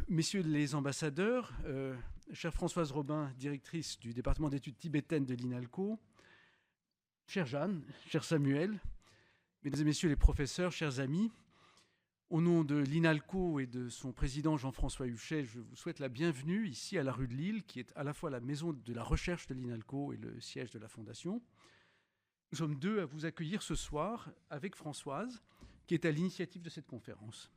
Messieurs les ambassadeurs, chère Françoise Robin, directrice du département d'études tibétaines de l'INALCO, chère Jeanne, cher Samuel, mesdames et messieurs les professeurs, chers amis, au nom de l'INALCO et de son président Jean-François Huchet, je vous souhaite la bienvenue ici à la rue de Lille, qui est à la fois la maison de la recherche de l'INALCO et le siège de la Fondation. Nous sommes deux à vous accueillir ce soir avec Françoise, qui est à l'initiative de cette conférence.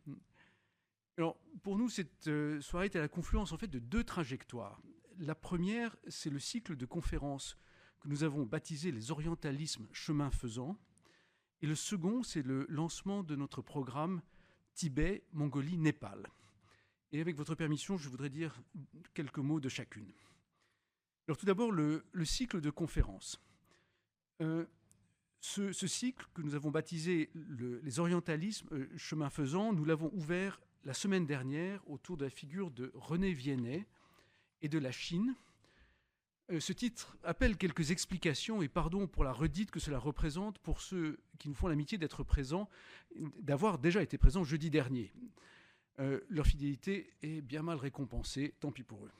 Alors, pour nous, cette soirée est à la confluence en fait de deux trajectoires. La première, c'est le cycle de conférences que nous avons baptisé les orientalismes chemin faisant. Et le second, c'est le lancement de notre programme Tibet, Mongolie, Népal. Et avec votre permission, je voudrais dire quelques mots de chacune. Alors tout d'abord, le cycle de conférences. Ce cycle que nous avons baptisé les orientalismes chemin faisant, nous l'avons ouvert la semaine dernière autour de la figure de René Viennet et de la Chine. Ce titre appelle quelques explications et pardon pour la redite que cela représente pour ceux qui nous font l'amitié d'être présents, d'avoir déjà été présents jeudi dernier. Leur fidélité est bien mal récompensée, tant pis pour eux.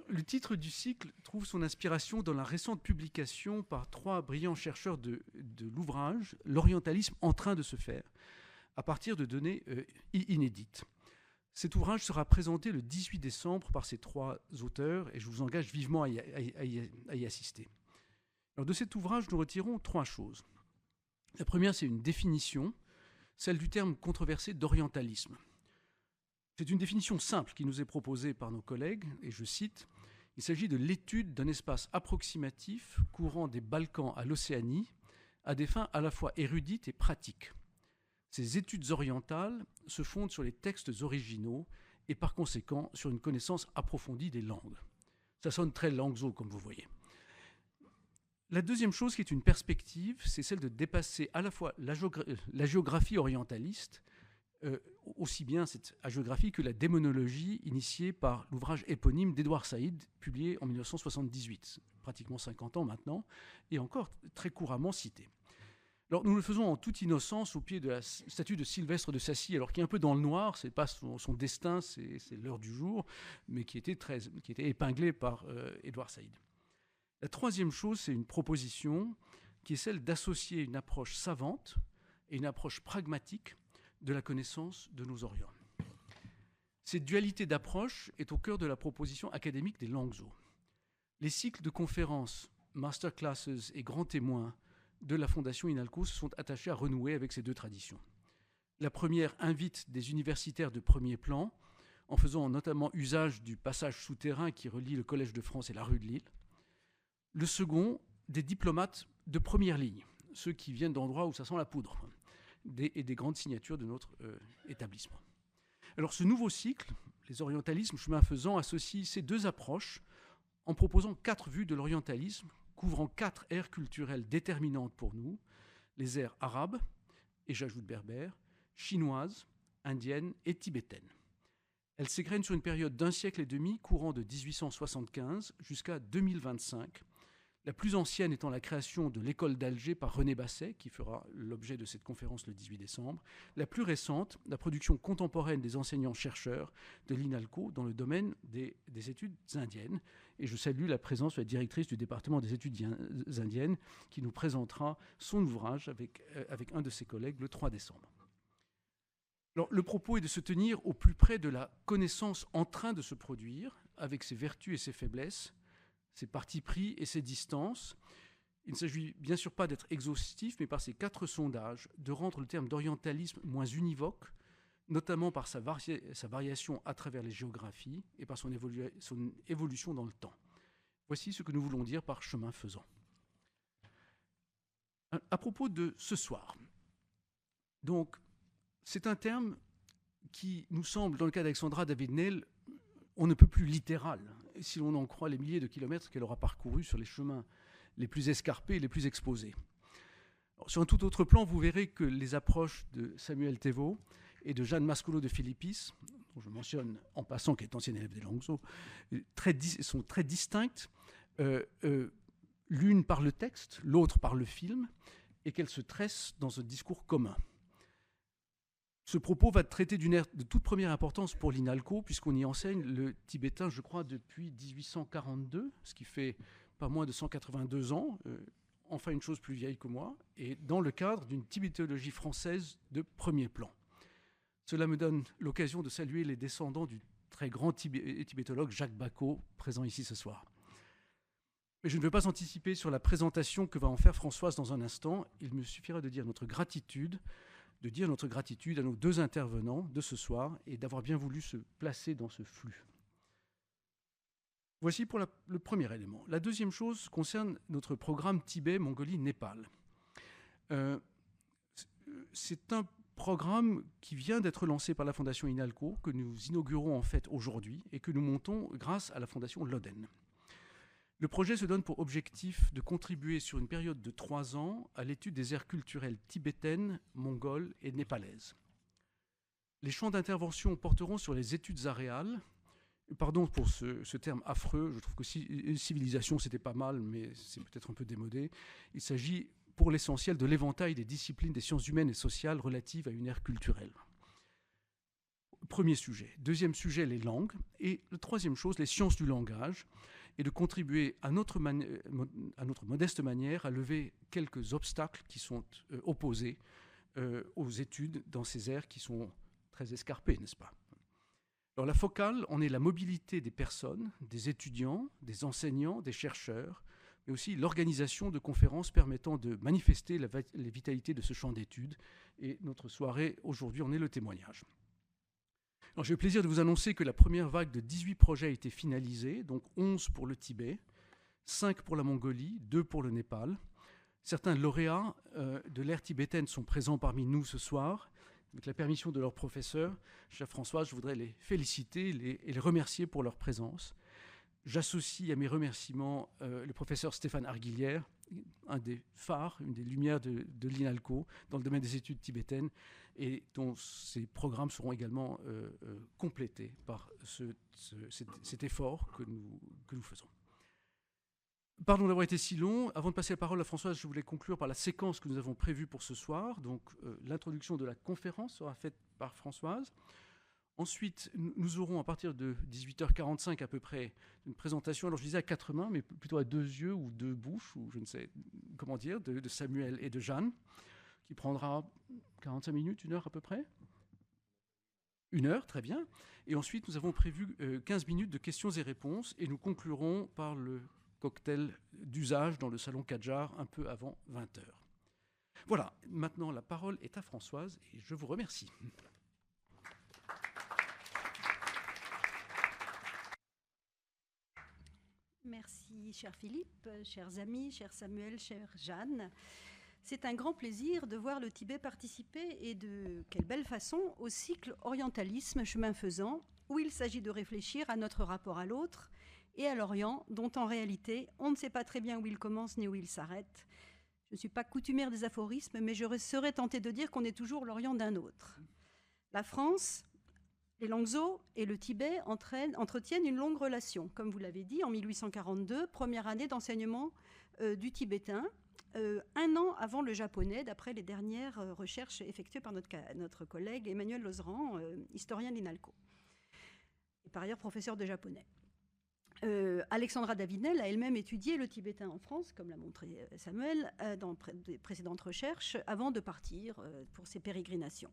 Le titre du cycle trouve son inspiration dans la récente publication par 3 brillants chercheurs de l'ouvrage « L'orientalisme en train de se faire », à partir de données inédites. Cet ouvrage sera présenté le 18 décembre par ces 3 auteurs et je vous engage vivement à y assister. Alors de cet ouvrage, nous retirons 3 choses. La première, c'est une définition, celle du terme controversé d'orientalisme. C'est une définition simple qui nous est proposée par nos collègues, et je cite, « Il s'agit de l'étude d'un espace approximatif courant des Balkans à l'Océanie à des fins à la fois érudites et pratiques. Ces études orientales se fondent sur les textes originaux et par conséquent sur une connaissance approfondie des langues. » Ça sonne très Langzhou, comme vous voyez. La deuxième chose qui est une perspective, c'est celle de dépasser à la fois la géographie orientaliste, aussi bien cette hagiographie que la démonologie initiée par l'ouvrage éponyme d'Edouard Saïd, publié en 1978, pratiquement 50 ans maintenant, et encore très couramment cité. Alors, nous le faisons en toute innocence au pied de la statue de Sylvestre de Sacy, alors qui est un peu dans le noir, ce n'est pas son destin, c'est l'heure du jour, mais qui était épinglé par Édouard Saïd. La troisième chose, c'est une proposition qui est celle d'associer une approche savante et une approche pragmatique de la connaissance de nos Orients. Cette dualité d'approche est au cœur de la proposition académique des Langzhou. Les cycles de conférences, masterclasses et grands témoins de la Fondation INALCO se sont attachés à renouer avec ces deux traditions. La première invite des universitaires de premier plan, en faisant notamment usage du passage souterrain qui relie le Collège de France et la rue de Lille. Le second, des diplomates de première ligne, ceux qui viennent d'endroits où ça sent la poudre, et des grandes signatures de notre établissement. Alors ce nouveau cycle, les orientalismes chemin faisant, associe ces deux approches en proposant 4 vues de l'orientalisme couvrant 4 aires culturelles déterminantes pour nous, les aires arabes, et j'ajoute berbères, chinoises, indiennes et tibétaines. Elles s'égrènent sur une période d'1 siècle et demi courant de 1875 jusqu'à 2025, la plus ancienne étant la création de l'école d'Alger par René Basset, qui fera l'objet de cette conférence le 18 décembre. La plus récente, la production contemporaine des enseignants-chercheurs de l'INALCO dans le domaine des études indiennes. Et je salue la présence de la directrice du département des études indiennes, qui nous présentera son ouvrage avec un de ses collègues le 3 décembre. Alors, le propos est de se tenir au plus près de la connaissance en train de se produire, avec ses vertus et ses faiblesses, ses partis pris et ses distances. Il ne s'agit bien sûr pas d'être exhaustif, mais par ces 4 sondages, de rendre le terme d'orientalisme moins univoque, notamment par sa variation à travers les géographies et par son évolution dans le temps. Voici ce que nous voulons dire par chemin faisant. À propos de ce soir, donc, c'est un terme qui nous semble, dans le cas d'Alexandra David-Néel, on ne peut plus littéral, si l'on en croit les milliers de kilomètres qu'elle aura parcourus sur les chemins les plus escarpés et les plus exposés. Alors, sur un tout autre plan, vous verrez que les approches de Samuel Thévault et de Jeanne Mascolo de Philippis, dont je mentionne en passant qu'elle est ancienne élève des Langzhou, sont très distinctes, l'une par le texte, l'autre par le film, et qu'elles se tressent dans un discours commun. Ce propos va traiter d'une ère de toute première importance pour l'INALCO, puisqu'on y enseigne le tibétain, je crois, depuis 1842, ce qui fait pas moins de 182 ans, enfin une chose plus vieille que moi, et dans le cadre d'une tibétologie française de premier plan. Cela me donne l'occasion de saluer les descendants du très grand tibétologue Jacques Bacot, présent ici ce soir. Mais je ne veux pas anticiper sur la présentation que va en faire Françoise dans un instant. Il me suffira de dire notre gratitude à nos deux intervenants de ce soir et d'avoir bien voulu se placer dans ce flux. Voici pour le premier élément. La deuxième chose concerne notre programme Tibet, Mongolie, Népal. C'est un programme qui vient d'être lancé par la Fondation INALCO, que nous inaugurons en fait aujourd'hui et que nous montons grâce à la Fondation Loden. Le projet se donne pour objectif de contribuer sur une période de 3 ans à l'étude des aires culturelles tibétaines, mongoles et népalaises. Les champs d'intervention porteront sur les études aréales. Pardon pour ce terme affreux, je trouve que civilisation c'était pas mal, mais c'est peut-être un peu démodé. Il s'agit pour l'essentiel de l'éventail des disciplines des sciences humaines et sociales relatives à une ère culturelle. Premier sujet. Deuxième sujet, les langues. Et la troisième chose, les sciences du langage, et de contribuer à notre modeste manière à lever quelques obstacles qui sont opposés aux études dans ces aires qui sont très escarpées, n'est-ce pas? Alors la focale en est la mobilité des personnes, des étudiants, des enseignants, des chercheurs, mais aussi l'organisation de conférences permettant de manifester la vitalité de ce champ d'études. Et notre soirée aujourd'hui en est le témoignage. Alors, j'ai le plaisir de vous annoncer que la première vague de 18 projets a été finalisée, donc 11 pour le Tibet, 5 pour la Mongolie, 2 pour le Népal. Certains lauréats de l'ère tibétaine sont présents parmi nous ce soir. Avec la permission de leur professeur, chère Françoise, je voudrais les féliciter et les remercier pour leur présence. J'associe à mes remerciements le professeur Stéphane Arguilière, un des phares, une des lumières de l'INALCO dans le domaine des études tibétaines, et dont ces programmes seront également complétés par cet effort que nous faisons. Pardon d'avoir été si long. Avant de passer la parole à Françoise, je voulais conclure par la séquence que nous avons prévue pour ce soir. Donc, l'introduction de la conférence sera faite par Françoise. Ensuite, nous aurons à partir de 18h45 à peu près une présentation, alors je disais à 4 mains, mais plutôt à 2 yeux ou 2 bouches, ou je ne sais comment dire, de Samuel et de Jeanne, qui prendra 45 minutes, 1 heure à peu près. 1 heure, très bien. Et ensuite, nous avons prévu 15 minutes de questions et réponses, et nous conclurons par le cocktail d'usage dans le salon Kadjar un peu avant 20h. Voilà, maintenant la parole est à Françoise, et je vous remercie. Merci, cher Philippe, chers amis, cher Samuel, chère Jeanne. C'est un grand plaisir de voir le Tibet participer, et de quelle belle façon, au cycle Orientalisme, chemin faisant, où il s'agit de réfléchir à notre rapport à l'autre et à l'Orient, dont en réalité, on ne sait pas très bien où il commence ni où il s'arrête. Je ne suis pas coutumière des aphorismes, mais je serais tentée de dire qu'on est toujours l'Orient d'un autre. La France, les Langzhou et le Tibet entretiennent une longue relation. Comme vous l'avez dit, en 1842, première année d'enseignement du tibétain, 1 an avant le japonais, d'après les dernières recherches effectuées par notre collègue Emmanuel Lozeran, historien de l'INALCO, et par ailleurs professeur de japonais. Alexandra Davinel a elle-même étudié le tibétain en France, comme l'a montré Samuel, dans des précédentes recherches, avant de partir pour ses pérégrinations.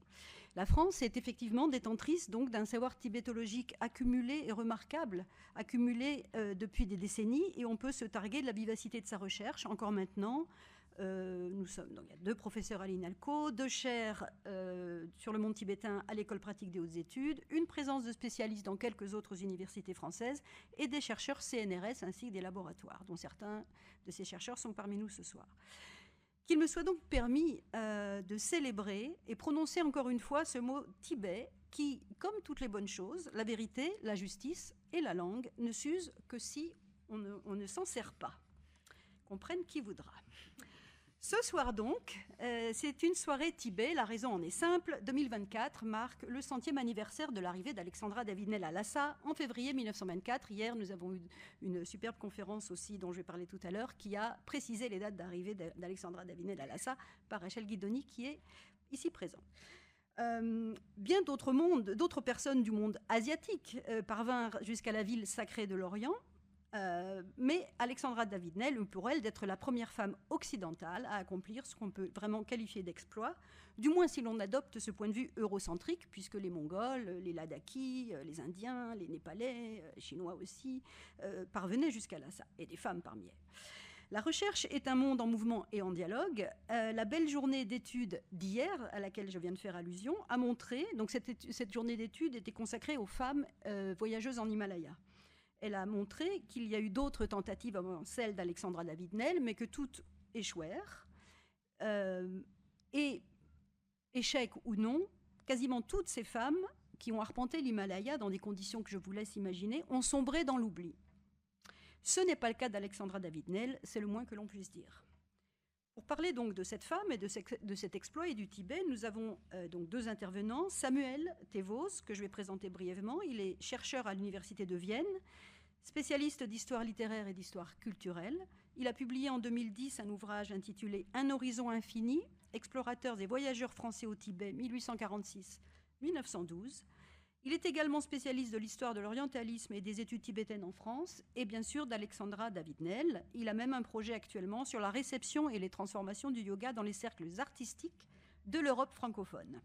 La France est effectivement détentrice donc d'un savoir tibétologique accumulé et remarquable, accumulé depuis des décennies, et on peut se targuer de la vivacité de sa recherche encore maintenant. Donc, il y a 2 professeurs à l'INALCO, 2 chaires sur le monde tibétain à l'école pratique des hautes études, une présence de spécialistes dans quelques autres universités françaises et des chercheurs CNRS ainsi que des laboratoires, dont certains de ces chercheurs sont parmi nous ce soir. Qu'il me soit donc permis de célébrer et prononcer encore une fois ce mot Tibet qui, comme toutes les bonnes choses, la vérité, la justice et la langue, ne s'usent que si on ne s'en sert pas. Comprenne qui voudra. Ce soir donc, c'est une soirée Tibet. La raison en est simple. 2024 marque le 100e anniversaire de l'arrivée d'Alexandra Davinel à Lhasa en février 1924. Hier, nous avons eu une superbe conférence aussi, dont je vais parler tout à l'heure, qui a précisé les dates d'arrivée d'Alexandra Davinel à Lhasa par Rachel Guidoni, qui est ici présent. Bien d'autres personnes du monde asiatique parvinrent jusqu'à la ville sacrée de l'Orient, mais Alexandra David-Néel, pour elle, d'être la première femme occidentale à accomplir ce qu'on peut vraiment qualifier d'exploit, du moins si l'on adopte ce point de vue eurocentrique, puisque les Mongols, les Ladakhis, les Indiens, les Népalais, les Chinois aussi, parvenaient jusqu'à là, et des femmes parmi elles. La recherche est un monde en mouvement et en dialogue. La belle journée d'études d'hier, à laquelle je viens de faire allusion, a montré, donc cette journée d'études était consacrée aux femmes voyageuses en Himalaya. Elle a montré qu'il y a eu d'autres tentatives avant celle d'Alexandra David-Néel, mais que toutes échouèrent. Et, échec ou non, quasiment toutes ces femmes qui ont arpenté l'Himalaya dans des conditions que je vous laisse imaginer, ont sombré dans l'oubli. Ce n'est pas le cas d'Alexandra David-Néel, c'est le moins que l'on puisse dire. Pour parler donc de cette femme et de cet exploit et du Tibet, nous avons donc deux intervenants. Samuel Tevos, que je vais présenter brièvement. Il est chercheur à l'Université de Vienne, spécialiste d'histoire littéraire et d'histoire culturelle. Il a publié en 2010 un ouvrage intitulé « Un horizon infini, explorateurs et voyageurs français au Tibet 1846-1912 ». Il est également spécialiste de l'histoire de l'orientalisme et des études tibétaines en France, et bien sûr d'Alexandra David-Néel. Il a même un projet actuellement sur la réception et les transformations du yoga dans les cercles artistiques de l'Europe francophone.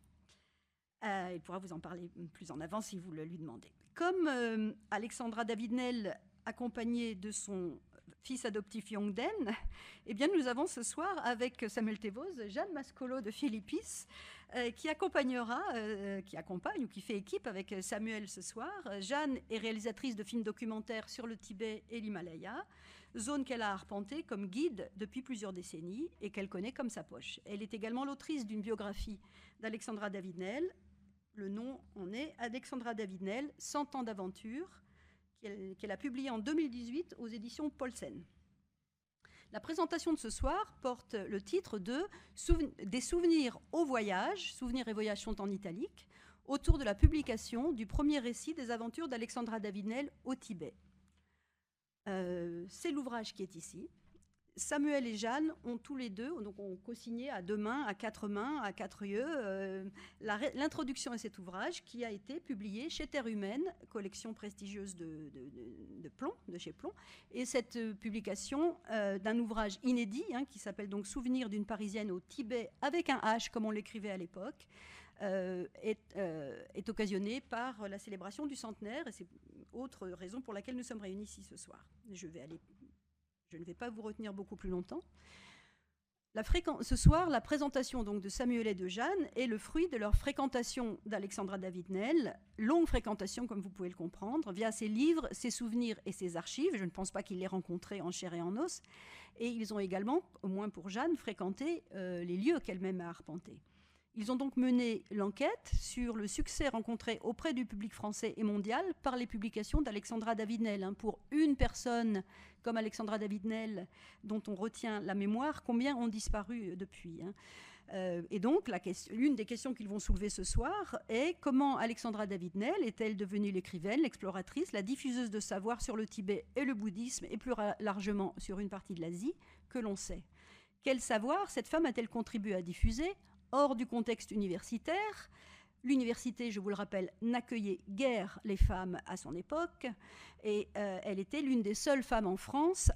Il pourra vous en parler plus en avant si vous le lui demandez. Comme Alexandra David-Néel, accompagnée de son fils adoptif Yongden, eh bien nous avons ce soir avec Samuel Tevos, Jeanne Mascolo de Philippis, qui accompagne ou qui fait équipe avec Samuel ce soir. Jeanne est réalisatrice de films documentaires sur le Tibet et l'Himalaya, zone qu'elle a arpentée comme guide depuis plusieurs décennies et qu'elle connaît comme sa poche. Elle est également l'autrice d'une biographie d'Alexandra David-Néel. Le nom en est Alexandra David-Néel, 100 ans d'aventure, qu'elle a publiée en 2018 aux éditions Paulsen. La présentation de ce soir porte le titre de « Des souvenirs au voyage », souvenirs et voyages sont en italique, autour de la publication du premier récit des aventures d'Alexandra David-Néel au Tibet. C'est l'ouvrage qui est ici. Samuel et Jeanne ont tous les deux, donc ont co-signé à deux mains, à quatre yeux, l'introduction à cet ouvrage qui a été publié chez Terre Humaine, collection prestigieuse de Plomb, de chez Plomb. Et cette publication d'un ouvrage inédit, qui s'appelle donc Souvenirs d'une Parisienne au Tibet avec un H, comme on l'écrivait à l'époque, est occasionnée par la célébration du centenaire. Et c'est autre raison pour laquelle nous sommes réunis ici ce soir. Je ne vais pas vous retenir beaucoup plus longtemps. Ce soir, la présentation donc de Samuel et de Jeanne est le fruit de leur fréquentation d'Alexandra David-Néel, longue fréquentation comme vous pouvez le comprendre, via ses livres, ses souvenirs et ses archives. Je ne pense pas qu'ils l'aient rencontrée en chair et en os. Et ils ont également, au moins pour Jeanne, fréquenté les lieux qu'elle-même a arpentés. Ils ont donc mené l'enquête sur le succès rencontré auprès du public français et mondial par les publications d'Alexandra David-Néel. Pour une personne comme Alexandra David-Néel, dont on retient la mémoire, combien ont disparu depuis ? Et donc, l'une des questions qu'ils vont soulever ce soir est comment Alexandra David-Néel est-elle devenue l'écrivaine, l'exploratrice, la diffuseuse de savoir sur le Tibet et le bouddhisme, et plus largement sur une partie de l'Asie, que l'on sait. Quel savoir cette femme a-t-elle contribué à diffuser hors du contexte universitaire? L'université, je vous le rappelle, n'accueillait guère les femmes à son époque, et elle était l'une des seules femmes en France,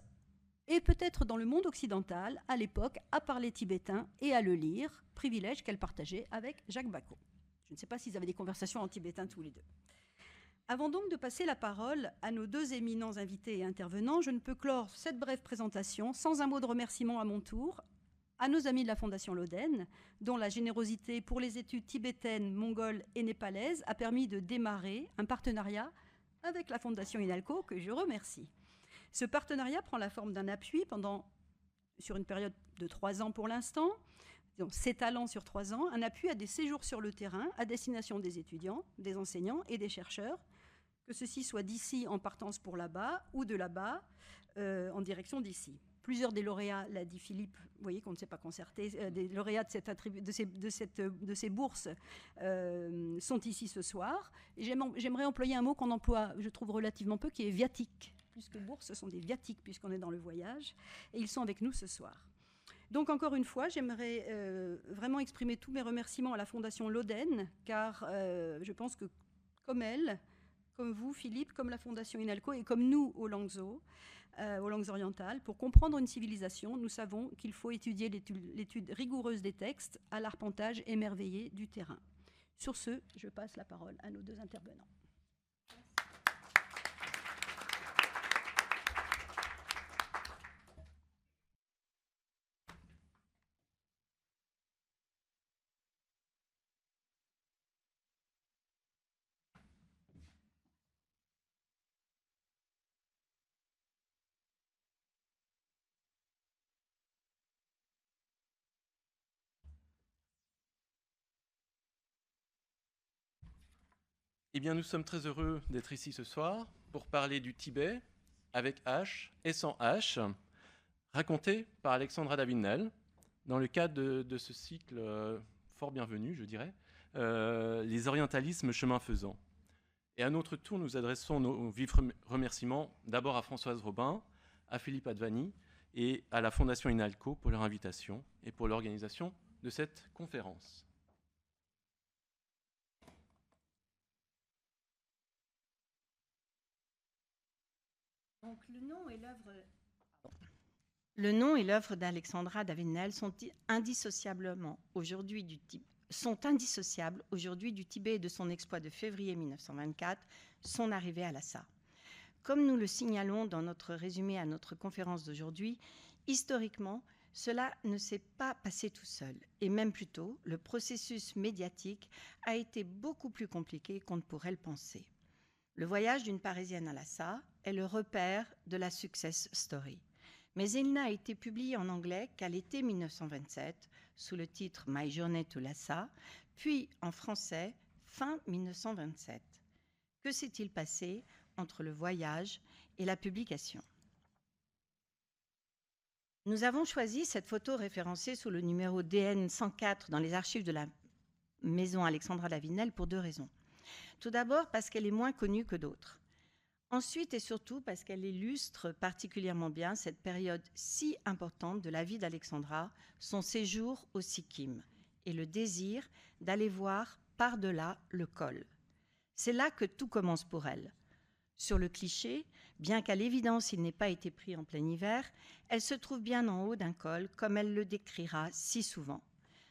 et peut-être dans le monde occidental, à l'époque, à parler tibétain et à le lire, privilège qu'elle partageait avec Jacques Bacot. Je ne sais pas s'ils avaient des conversations en tibétain tous les deux. Avant donc de passer la parole à nos deux éminents invités et intervenants, je ne peux clore cette brève présentation sans un mot de remerciement à mon tour à nos amis de la Fondation Loden, dont la générosité pour les études tibétaines, mongoles et népalaises a permis de démarrer un partenariat avec la Fondation INALCO, que je remercie. Ce partenariat prend la forme d'un appui sur une période de 3 ans pour l'instant, donc s'étalant sur 3 ans, un appui à des séjours sur le terrain à destination des étudiants, des enseignants et des chercheurs, que ceci soit d'ici en partance pour là-bas ou de là-bas en direction d'ici. Plusieurs des lauréats, l'a dit Philippe, vous voyez qu'on ne s'est pas concerté, des lauréats de ces bourses sont ici ce soir. Et j'aimerais employer un mot qu'on emploie, je trouve, relativement peu, qui est viatique. Plus que bourse, ce sont des viatiques, puisqu'on est dans le voyage. Et ils sont avec nous ce soir. Donc encore une fois, j'aimerais vraiment exprimer tous mes remerciements à la Fondation Loden, car je pense que comme elle, comme vous Philippe, comme la Fondation INALCO et comme nous aux langues orientales, pour comprendre une civilisation, nous savons qu'il faut étudier l'étude rigoureuse des textes à l'arpentage émerveillé du terrain. Sur ce, je passe la parole à nos deux intervenants. Eh bien, nous sommes très heureux d'être ici ce soir pour parler du Tibet avec H et sans H, raconté par Alexandra David-Néel dans le cadre de ce cycle fort bienvenu, je dirais, les orientalismes chemin faisant. Et à notre tour, nous adressons nos vifs remerciements d'abord à Françoise Robin, à Philippe Advani et à la Fondation INALCO pour leur invitation et pour l'organisation de cette conférence. Donc, le nom et l'œuvre d'Alexandra David-Néel sont indissociables aujourd'hui du Tibet et de son exploit de février 1924, son arrivée à Lhasa. Comme nous le signalons dans notre résumé à notre conférence d'aujourd'hui, historiquement, cela ne s'est pas passé tout seul. Et même plutôt, le processus médiatique a été beaucoup plus compliqué qu'on ne pourrait le penser. Le voyage d'une Parisienne à Lhasa est le repère de la success story. Mais il n'a été publié en anglais qu'à l'été 1927, sous le titre My Journey to Lhasa, puis en français fin 1927. Que s'est-il passé entre le voyage et la publication ? Nous avons choisi cette photo référencée sous le numéro DN 104 dans les archives de la maison Alexandra David-Néel pour deux raisons. Tout d'abord parce qu'elle est moins connue que d'autres. Ensuite et surtout parce qu'elle illustre particulièrement bien cette période si importante de la vie d'Alexandra, son séjour au Sikkim et le désir d'aller voir par-delà le col. C'est là que tout commence pour elle. Sur le cliché, bien qu'à l'évidence il n'ait pas été pris en plein hiver, elle se trouve bien en haut d'un col comme elle le décrira si souvent.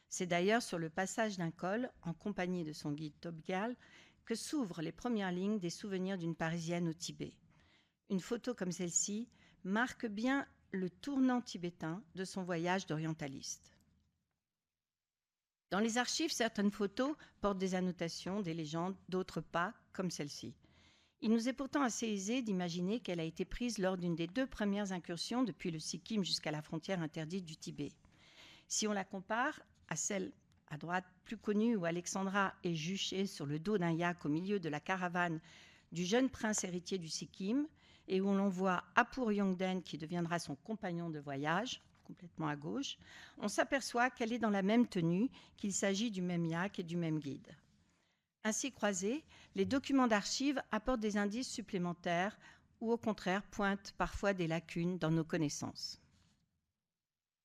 C'est d'ailleurs sur le passage d'un col, en compagnie de son guide Topgal, que s'ouvrent les premières lignes des souvenirs d'une Parisienne au Tibet. Une photo comme celle-ci marque bien le tournant tibétain de son voyage d'orientaliste. Dans les archives, certaines photos portent des annotations, des légendes, d'autres pas, comme celle-ci. Il nous est pourtant assez aisé d'imaginer qu'elle a été prise lors d'une des deux premières incursions depuis le Sikkim jusqu'à la frontière interdite du Tibet. Si on la compare à celle à droite, plus connue, où Alexandra est juchée sur le dos d'un yak au milieu de la caravane du jeune prince héritier du Sikkim, et où l'on voit Apur Yongden qui deviendra son compagnon de voyage, complètement à gauche, on s'aperçoit qu'elle est dans la même tenue, qu'il s'agit du même yak et du même guide. Ainsi croisés, les documents d'archives apportent des indices supplémentaires ou au contraire pointent parfois des lacunes dans nos connaissances.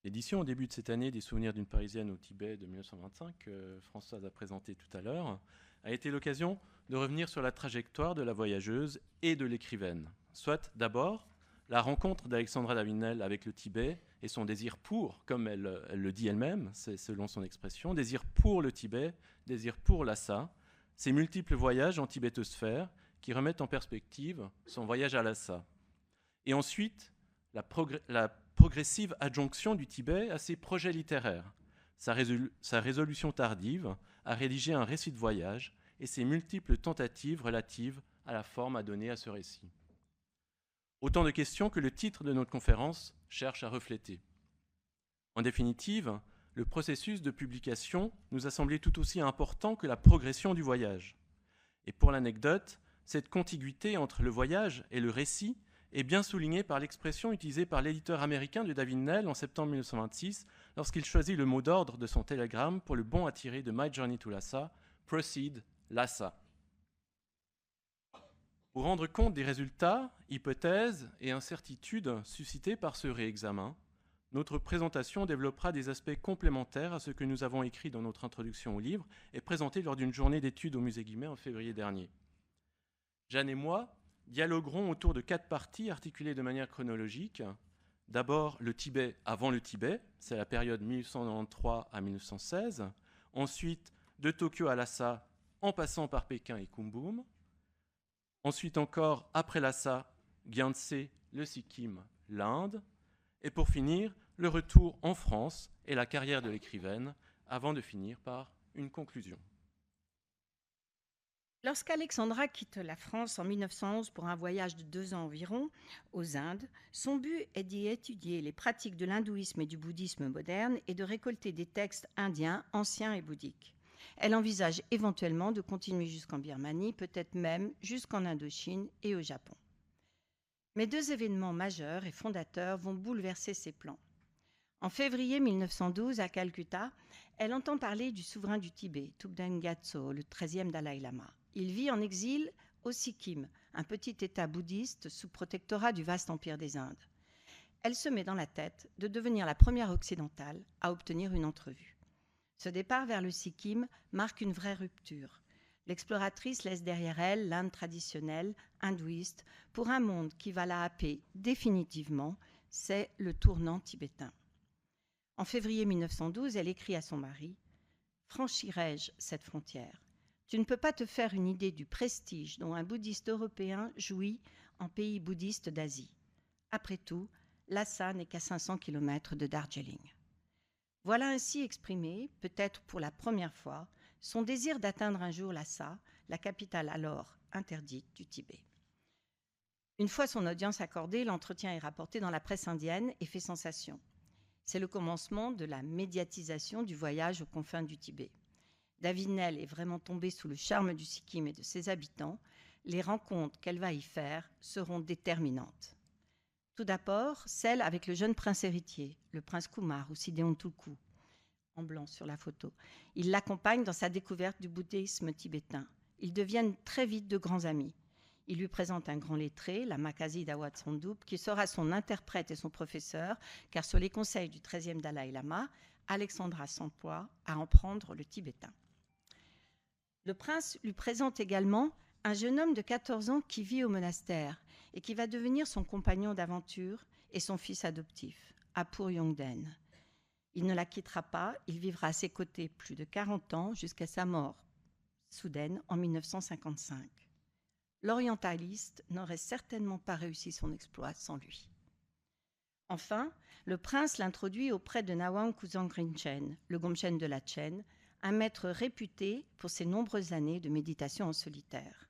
L'édition au début de cette année des souvenirs d'une Parisienne au Tibet de 1925, que Françoise a présenté tout à l'heure, a été l'occasion de revenir sur la trajectoire de la voyageuse et de l'écrivaine. Soit d'abord la rencontre d'Alexandra David-Néel avec le Tibet et son désir pour, comme elle le dit elle-même, c'est selon son expression, désir pour le Tibet, désir pour Lhasa, ses multiples voyages en tibétosphère qui remettent en perspective son voyage à Lhasa. Et ensuite, la progressive adjonction du Tibet à ses projets littéraires, sa résolution tardive à rédiger un récit de voyage et ses multiples tentatives relatives à la forme à donner à ce récit. Autant de questions que le titre de notre conférence cherche à refléter. En définitive, le processus de publication nous a semblé tout aussi important que la progression du voyage. Et pour l'anecdote, cette contiguïté entre le voyage et le récit est bien soulignée par l'expression utilisée par l'éditeur américain de David-Néel en septembre 1926 lorsqu'il choisit le mot d'ordre de son télégramme pour le bon à tirer de My Journey to Lhasa, Proceed, Lhasa. Pour rendre compte des résultats, hypothèses et incertitudes suscités par ce réexamen, notre présentation développera des aspects complémentaires à ce que nous avons écrit dans notre introduction au livre et présenté lors d'une journée d'études au Musée Guimet en février dernier. Jeanne et moi dialoguerons autour de 4 parties articulées de manière chronologique. D'abord, le Tibet avant le Tibet, c'est la période 1893 à 1916. Ensuite, de Tokyo à Lhasa, en passant par Pékin et Kumbum. Ensuite encore, après Lhasa, Gyantse, le Sikkim, l'Inde. Et pour finir, le retour en France et la carrière de l'écrivaine, avant de finir par une conclusion. Lorsqu'Alexandra quitte la France en 1911 pour un voyage de 2 ans environ aux Indes, son but est d'y étudier les pratiques de l'hindouisme et du bouddhisme moderne et de récolter des textes indiens, anciens et bouddhiques. Elle envisage éventuellement de continuer jusqu'en Birmanie, peut-être même jusqu'en Indochine et au Japon. Mais 2 événements majeurs et fondateurs vont bouleverser ses plans. En février 1912, à Calcutta, elle entend parler du souverain du Tibet, Thubten Gyatso, le 13e Dalai Lama. Il vit en exil au Sikkim, un petit État bouddhiste sous protectorat du vaste empire des Indes. Elle se met dans la tête de devenir la première occidentale à obtenir une entrevue. Ce départ vers le Sikkim marque une vraie rupture. L'exploratrice laisse derrière elle l'Inde traditionnelle, hindouiste, pour un monde qui va la happer définitivement, c'est le tournant tibétain. En février 1912, elle écrit à son mari « Franchirai-je cette frontière ? Tu ne peux pas te faire une idée du prestige dont un bouddhiste européen jouit en pays bouddhiste d'Asie. Après tout, Lhasa n'est qu'à 500 km de Darjeeling. » Voilà ainsi exprimé, peut-être pour la première fois, son désir d'atteindre un jour Lhasa, la capitale alors interdite du Tibet. Une fois son audience accordée, l'entretien est rapporté dans la presse indienne et fait sensation. C'est le commencement de la médiatisation du voyage aux confins du Tibet. David Nell est vraiment tombé sous le charme du Sikkim et de ses habitants. Les rencontres qu'elle va y faire seront déterminantes. Tout d'abord, celle avec le jeune prince héritier, le prince Kumar, ou Sidéon Tulku, en blanc sur la photo. Il l'accompagne dans sa découverte du bouddhisme tibétain. Ils deviennent très vite de grands amis. Il lui présente un grand lettré, la Makazi Dawat Sondoup, qui sera son interprète et son professeur, car sur les conseils du 13e Dalai Lama, Alexandra s'emploie à en prendre le tibétain. Le prince lui présente également un jeune homme de 14 ans qui vit au monastère et qui va devenir son compagnon d'aventure et son fils adoptif, Apur Yongden. Il ne la quittera pas, il vivra à ses côtés plus de 40 ans jusqu'à sa mort soudaine en 1955. L'orientaliste n'aurait certainement pas réussi son exploit sans lui. Enfin, le prince l'introduit auprès de Nawang Kuzang Rinchen, le Gomchen de la Chen, un maître réputé pour ses nombreuses années de méditation en solitaire.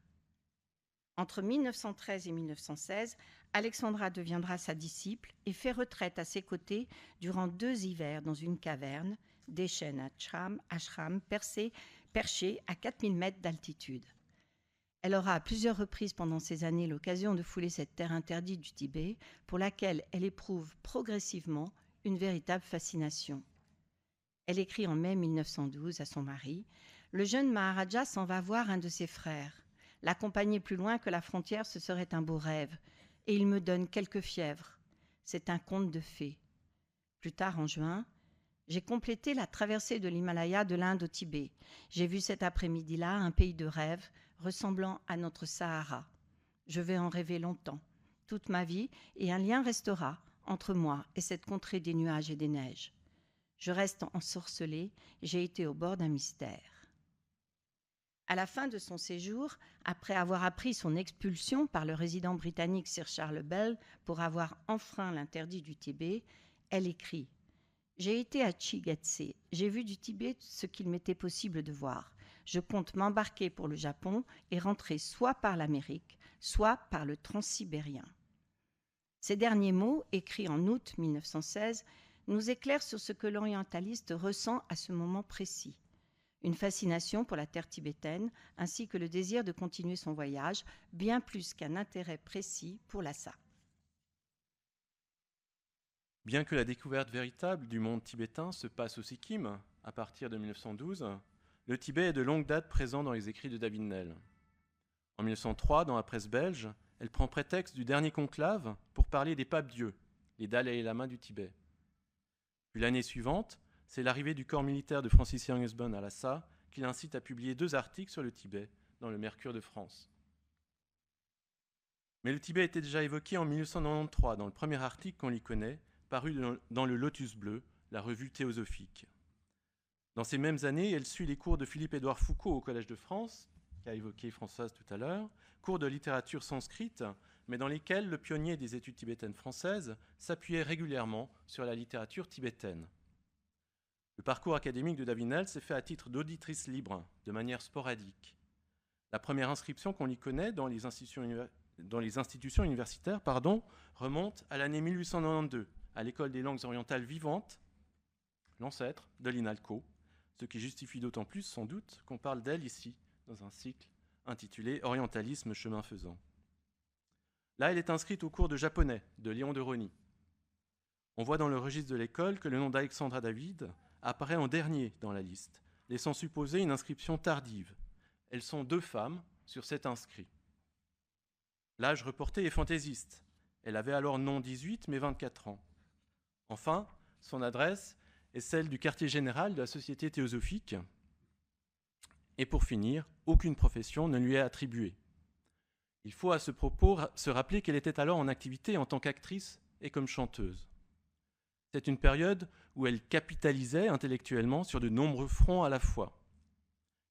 Entre 1913 et 1916, Alexandra deviendra sa disciple et fait retraite à ses côtés durant 2 hivers dans une caverne, Deshen Ashram perché à 4000 mètres d'altitude. Elle aura à plusieurs reprises pendant ces années l'occasion de fouler cette terre interdite du Tibet, pour laquelle elle éprouve progressivement une véritable fascination. Elle écrit en mai 1912 à son mari « Le jeune Maharaja s'en va voir un de ses frères. L'accompagner plus loin que la frontière, ce serait un beau rêve. Et il me donne quelques fièvres. C'est un conte de fées. » Plus tard, en juin, « J'ai complété la traversée de l'Himalaya de l'Inde au Tibet. J'ai vu cet après-midi-là un pays de rêve ressemblant à notre Sahara. Je vais en rêver longtemps, toute ma vie, et un lien restera entre moi et cette contrée des nuages et des neiges. Je reste ensorcelée, j'ai été au bord d'un mystère. » À la fin de son séjour, après avoir appris son expulsion par le résident britannique Sir Charles Bell pour avoir enfreint l'interdit du Tibet, elle écrit « J'ai été à Chigetse, j'ai vu du Tibet ce qu'il m'était possible de voir. Je compte m'embarquer pour le Japon et rentrer soit par l'Amérique, soit par le transsibérien. » Ces derniers mots, écrits en août 1916, nous éclairent sur ce que l'orientaliste ressent à ce moment précis. Une fascination pour la terre tibétaine, ainsi que le désir de continuer son voyage, bien plus qu'un intérêt précis pour Lhasa. Bien que la découverte véritable du monde tibétain se passe au Sikkim, à partir de 1912, le Tibet est de longue date présent dans les écrits de David Nell. En 1903, dans la presse belge, elle prend prétexte du dernier conclave pour parler des papes dieux, les Dalai Lama du Tibet. Puis l'année suivante, c'est l'arrivée du corps militaire de Francis Young Husband à Lhasa qui l'incite à publier 2 articles sur le Tibet dans le Mercure de France. Mais le Tibet était déjà évoqué en 1993 dans le premier article qu'on lui connaît, paru dans le Lotus Bleu, la revue théosophique. Dans ces mêmes années, elle suit les cours de Philippe-Édouard Foucault au Collège de France, qu'a évoqué Françoise tout à l'heure, cours de littérature sanscrite, mais dans lesquels le pionnier des études tibétaines françaises s'appuyait régulièrement sur la littérature tibétaine. Le parcours académique de Davinel s'est fait à titre d'auditrice libre, de manière sporadique. La première inscription qu'on lui connaît dans les institutions universitaires remonte à l'année 1892, à l'École des langues orientales vivantes, l'ancêtre de l'INALCO, ce qui justifie d'autant plus, sans doute, qu'on parle d'elle ici, dans un cycle intitulé « Orientalisme chemin faisant ». Là, elle est inscrite au cours de japonais de Léon de Rosny. On voit dans le registre de l'école que le nom d'Alexandra David apparaît en dernier dans la liste, laissant supposer une inscription tardive. Elles sont 2 femmes sur cet inscrit. L'âge reporté est fantaisiste. Elle avait alors non 18, mais 24 ans. Enfin, son adresse est celle du quartier général de la Société théosophique. Et pour finir, aucune profession ne lui est attribuée. Il faut à ce propos se rappeler qu'elle était alors en activité en tant qu'actrice et comme chanteuse. C'est une période où elle capitalisait intellectuellement sur de nombreux fronts à la fois.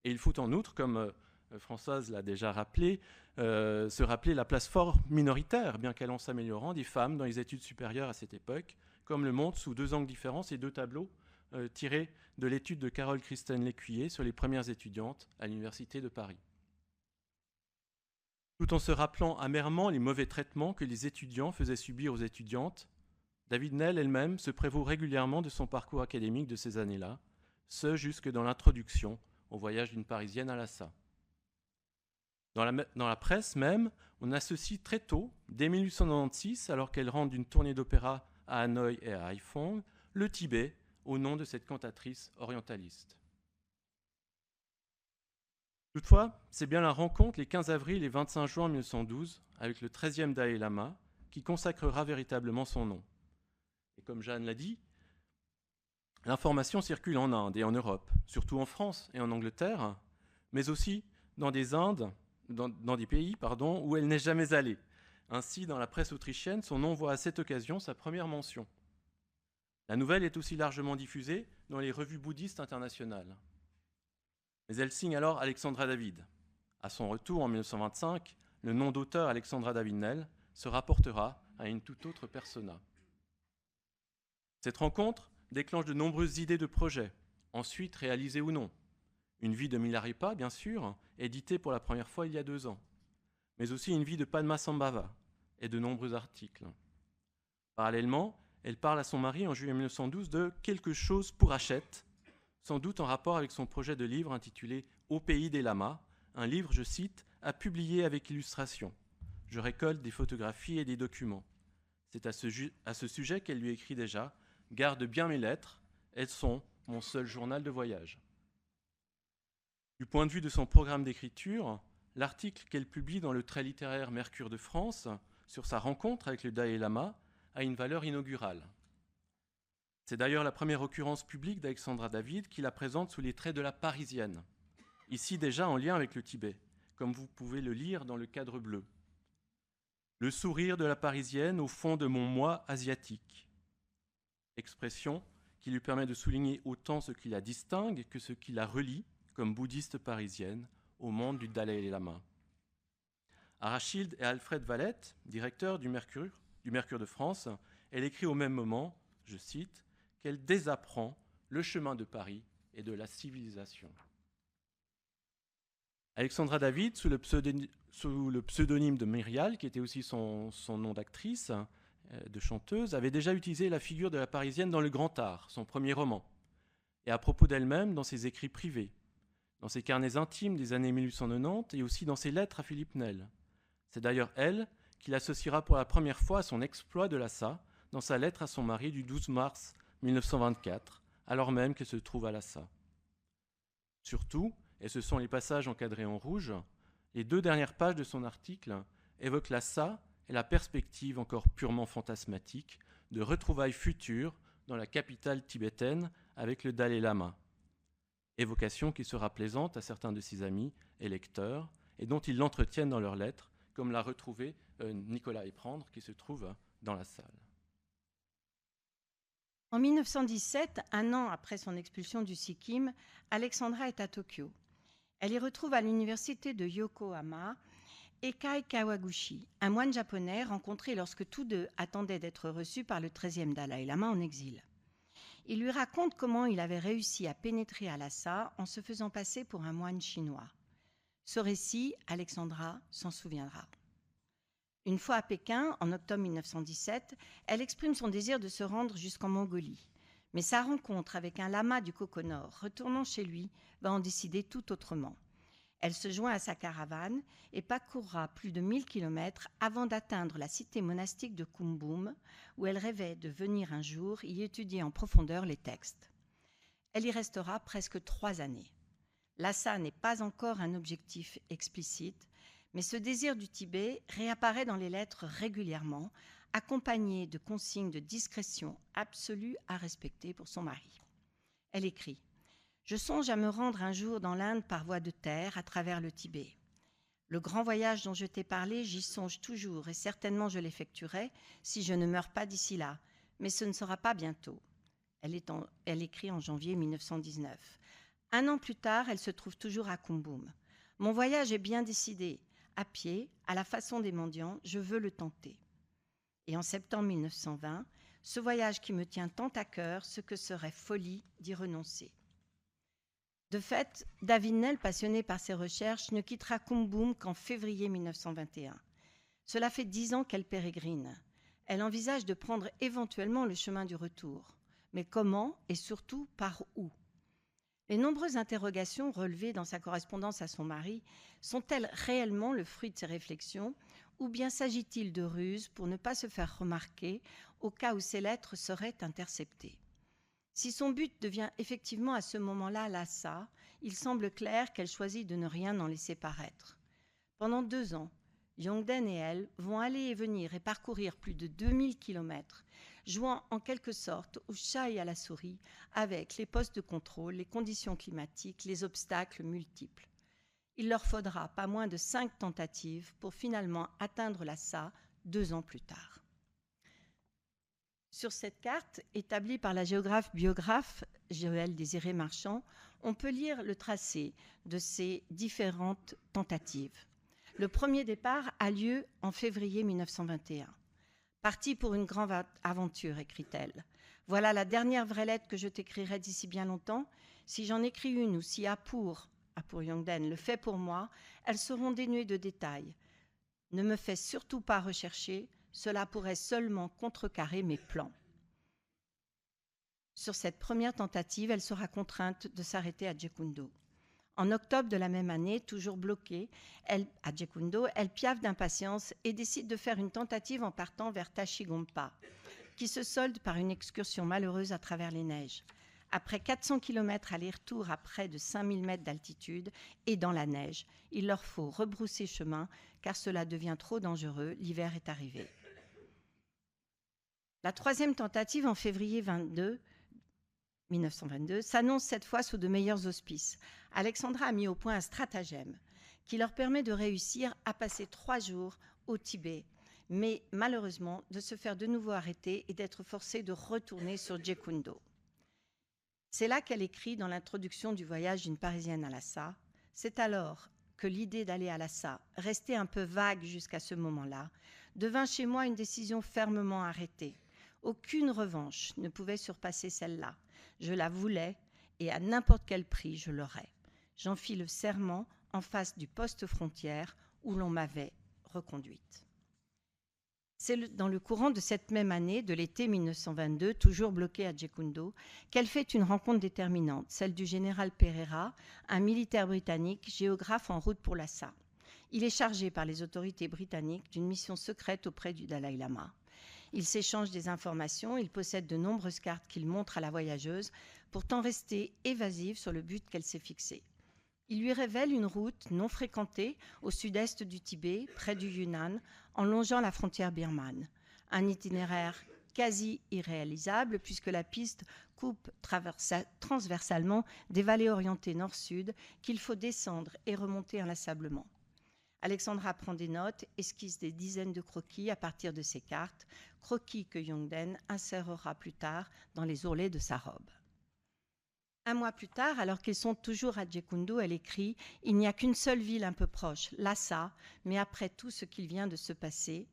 Et il faut en outre, comme Françoise l'a déjà rappelé, se rappeler la place fort minoritaire, bien qu'elle en s'améliorant, des femmes dans les études supérieures à cette époque, comme le montrent sous 2 angles différents ces 2 tableaux tirés de l'étude de Carole Christine Lécuyer sur les premières étudiantes à l'Université de Paris. Tout en se rappelant amèrement les mauvais traitements que les étudiants faisaient subir aux étudiantes, David-Nel elle-même se prévaut régulièrement de son parcours académique de ces années-là, ce jusque dans l'introduction au voyage d'une Parisienne à Lhasa. Dans la presse même, on associe très tôt, dès 1896, alors qu'elle rentre d'une tournée d'opéra à Hanoï et à Haiphong, le Tibet au nom de cette cantatrice orientaliste. Toutefois, c'est bien la rencontre les 15 avril et 25 juin 1912 avec le 13e Dalai Lama qui consacrera véritablement son nom. Et comme Jeanne l'a dit, l'information circule en Inde et en Europe, surtout en France et en Angleterre, mais aussi dans des pays où elle n'est jamais allée. Ainsi, dans la presse autrichienne, son nom voit à cette occasion sa première mention. La nouvelle est aussi largement diffusée dans les revues bouddhistes internationales. Mais elle signe alors Alexandra David. À son retour en 1925, le nom d'auteur Alexandra David-Nel se rapportera à une toute autre persona. Cette rencontre déclenche de nombreuses idées de projets, ensuite réalisées ou non. Une vie de Milarepa, bien sûr, éditée pour la première fois il y a 2 ans, mais aussi une vie de Padmasambhava et de nombreux articles. Parallèlement, elle parle à son mari en juillet 1912 de « quelque chose pour Hachette », sans doute en rapport avec son projet de livre intitulé « Au pays des lamas », un livre, je cite, « à publier avec illustration. Je récolte des photographies et des documents. C'est à ce sujet qu'elle lui écrit déjà « Garde bien mes lettres, elles sont mon seul journal de voyage ». Du point de vue de son programme d'écriture, l'article qu'elle publie dans le très littéraire Mercure de France sur sa rencontre avec le Dalai Lama a une valeur inaugurale. C'est d'ailleurs la première occurrence publique d'Alexandra David qui la présente sous les traits de la Parisienne, ici déjà en lien avec le Tibet, comme vous pouvez le lire dans le cadre bleu. Le sourire de la Parisienne au fond de mon moi asiatique. Expression qui lui permet de souligner autant ce qui la distingue que ce qui la relie, comme bouddhiste parisienne, au monde du Dalai Lama. Arachilde et Alfred Valette, directeurs du Mercure de France, elle écrit au même moment, je cite, qu'elle désapprend le chemin de Paris et de la civilisation. Alexandra David, sous le pseudonyme de Myrial, qui était aussi son nom d'actrice, de chanteuse, avait déjà utilisé la figure de la Parisienne dans Le Grand Art, son premier roman, et à propos d'elle-même dans ses écrits privés, dans ses carnets intimes des années 1890 et aussi dans ses lettres à Philippe Nel. C'est d'ailleurs elle qui l'associera pour la première fois à son exploit de Lhasa dans sa lettre à son mari du 12 mars 1924, alors même qu'elle se trouve à Lhasa. Surtout, et ce sont les passages encadrés en rouge, les 2 dernières pages de son article évoquent Lhasa et la perspective encore purement fantasmatique de retrouvailles futures dans la capitale tibétaine avec le Dalai Lama. Évocation qui sera plaisante à certains de ses amis et lecteurs et dont ils l'entretiennent dans leurs lettres, comme l'a retrouvé Nicolas Éprendre qui se trouve dans la salle. En 1917, un an après son expulsion du Sikkim, Alexandra est à Tokyo. Elle y retrouve à l'université de Yokohama Eikai Kawaguchi, un moine japonais rencontré lorsque tous deux attendaient d'être reçus par le 13e Dalai Lama en exil. Il lui raconte comment il avait réussi à pénétrer à Lhasa en se faisant passer pour un moine chinois. Ce récit, Alexandra s'en souviendra. Une fois à Pékin, en octobre 1917, elle exprime son désir de se rendre jusqu'en Mongolie. Mais sa rencontre avec un lama du Coco-Nord, retournant chez lui, va en décider tout autrement. Elle se joint à sa caravane et parcourra plus de 1000 km avant d'atteindre la cité monastique de Kumbum, où elle rêvait de venir un jour y étudier en profondeur les textes. Elle y restera presque 3 années. Lhasa n'est pas encore un objectif explicite, mais ce désir du Tibet réapparaît dans les lettres régulièrement, accompagné de consignes de discrétion absolue à respecter pour son mari. Elle écrit « Je songe à me rendre un jour dans l'Inde par voie de terre à travers le Tibet. Le grand voyage dont je t'ai parlé, j'y songe toujours et certainement je l'effectuerai si je ne meurs pas d'ici là, mais ce ne sera pas bientôt. » Elle écrit en janvier 1919. 1 an plus tard, elle se trouve toujours à Kumbum. « Mon voyage est bien décidé. À pied, à la façon des mendiants, je veux le tenter. » Et en septembre 1920, ce voyage qui me tient tant à cœur, ce que serait folie d'y renoncer. De fait, David Nel, passionné par ses recherches, ne quittera Kumbum qu'en février 1921. Cela fait 10 ans qu'elle pérégrine. Elle envisage de prendre éventuellement le chemin du retour. Mais comment et surtout par où ? Les nombreuses interrogations relevées dans sa correspondance à son mari sont-elles réellement le fruit de ses réflexions ou bien s'agit-il de ruses pour ne pas se faire remarquer au cas où ses lettres seraient interceptées ? Si son but devient effectivement à ce moment-là Lhasa, il semble clair qu'elle choisit de ne rien en laisser paraître. Pendant 2 ans, Yongden et elle vont aller et venir et parcourir plus de 2000 km, jouant en quelque sorte au chat et à la souris avec les postes de contrôle, les conditions climatiques, les obstacles multiples. Il leur faudra pas moins de 5 tentatives pour finalement atteindre Lhasa 2 ans plus tard. Sur cette carte, établie par la géographe-biographe Joëlle Désiré Marchand, on peut lire le tracé de ces différentes tentatives. Le premier départ a lieu en février 1921. « Partie pour une grande aventure », écrit-elle. « Voilà la dernière vraie lettre que je t'écrirai d'ici bien longtemps. Si j'en écris une ou si Apur Yongden le fait pour moi, elles seront dénuées de détails. Ne me fais surtout pas rechercher, cela pourrait seulement contrecarrer mes plans. » Sur cette première tentative, elle sera contrainte de s'arrêter à Djekundo. En octobre de la même année, toujours bloquée à Djekundo, elle piaffe d'impatience et décide de faire une tentative en partant vers Tashigompa, qui se solde par une excursion malheureuse à travers les neiges. Après 400 km aller-retour à près de 5000 mètres d'altitude et dans la neige, il leur faut rebrousser chemin car cela devient trop dangereux, l'hiver est arrivé. La troisième tentative en février 1922 s'annonce cette fois sous de meilleurs auspices. Alexandra a mis au point un stratagème qui leur permet de réussir à passer 3 jours au Tibet, mais malheureusement de se faire de nouveau arrêter et d'être forcée de retourner sur Djekundo. C'est là qu'elle écrit dans l'introduction du voyage d'une Parisienne à Lhasa. C'est alors que l'idée d'aller à Lhasa, restée un peu vague jusqu'à ce moment-là, devint chez moi une décision fermement arrêtée. Aucune revanche ne pouvait surpasser celle-là. Je la voulais et à n'importe quel prix, je l'aurais. J'en fis le serment en face du poste frontière où l'on m'avait reconduite. C'est dans le courant de cette même année, de l'été 1922, toujours bloquée à Djekundo, qu'elle fait une rencontre déterminante, celle du général Pereira, un militaire britannique, géographe en route pour Lhasa. Il est chargé par les autorités britanniques d'une mission secrète auprès du Dalai Lama. Ils s'échangent des informations, il possède de nombreuses cartes qu'il montre à la voyageuse, pourtant restée évasive sur le but qu'elle s'est fixé. Il lui révèle une route non fréquentée au sud-est du Tibet, près du Yunnan, en longeant la frontière birmane. Un itinéraire quasi irréalisable puisque la piste coupe transversalement des vallées orientées nord-sud qu'il faut descendre et remonter inlassablement. Alexandra prend des notes, esquisse des dizaines de croquis à partir de ces cartes, croquis que Jungden insérera plus tard dans les ourlets de sa robe. Un mois plus tard, alors qu'ils sont toujours à Gekundo, elle écrit « Il n'y a qu'une seule ville un peu proche, Lhasa, mais après tout ce qu'il vient de se passer,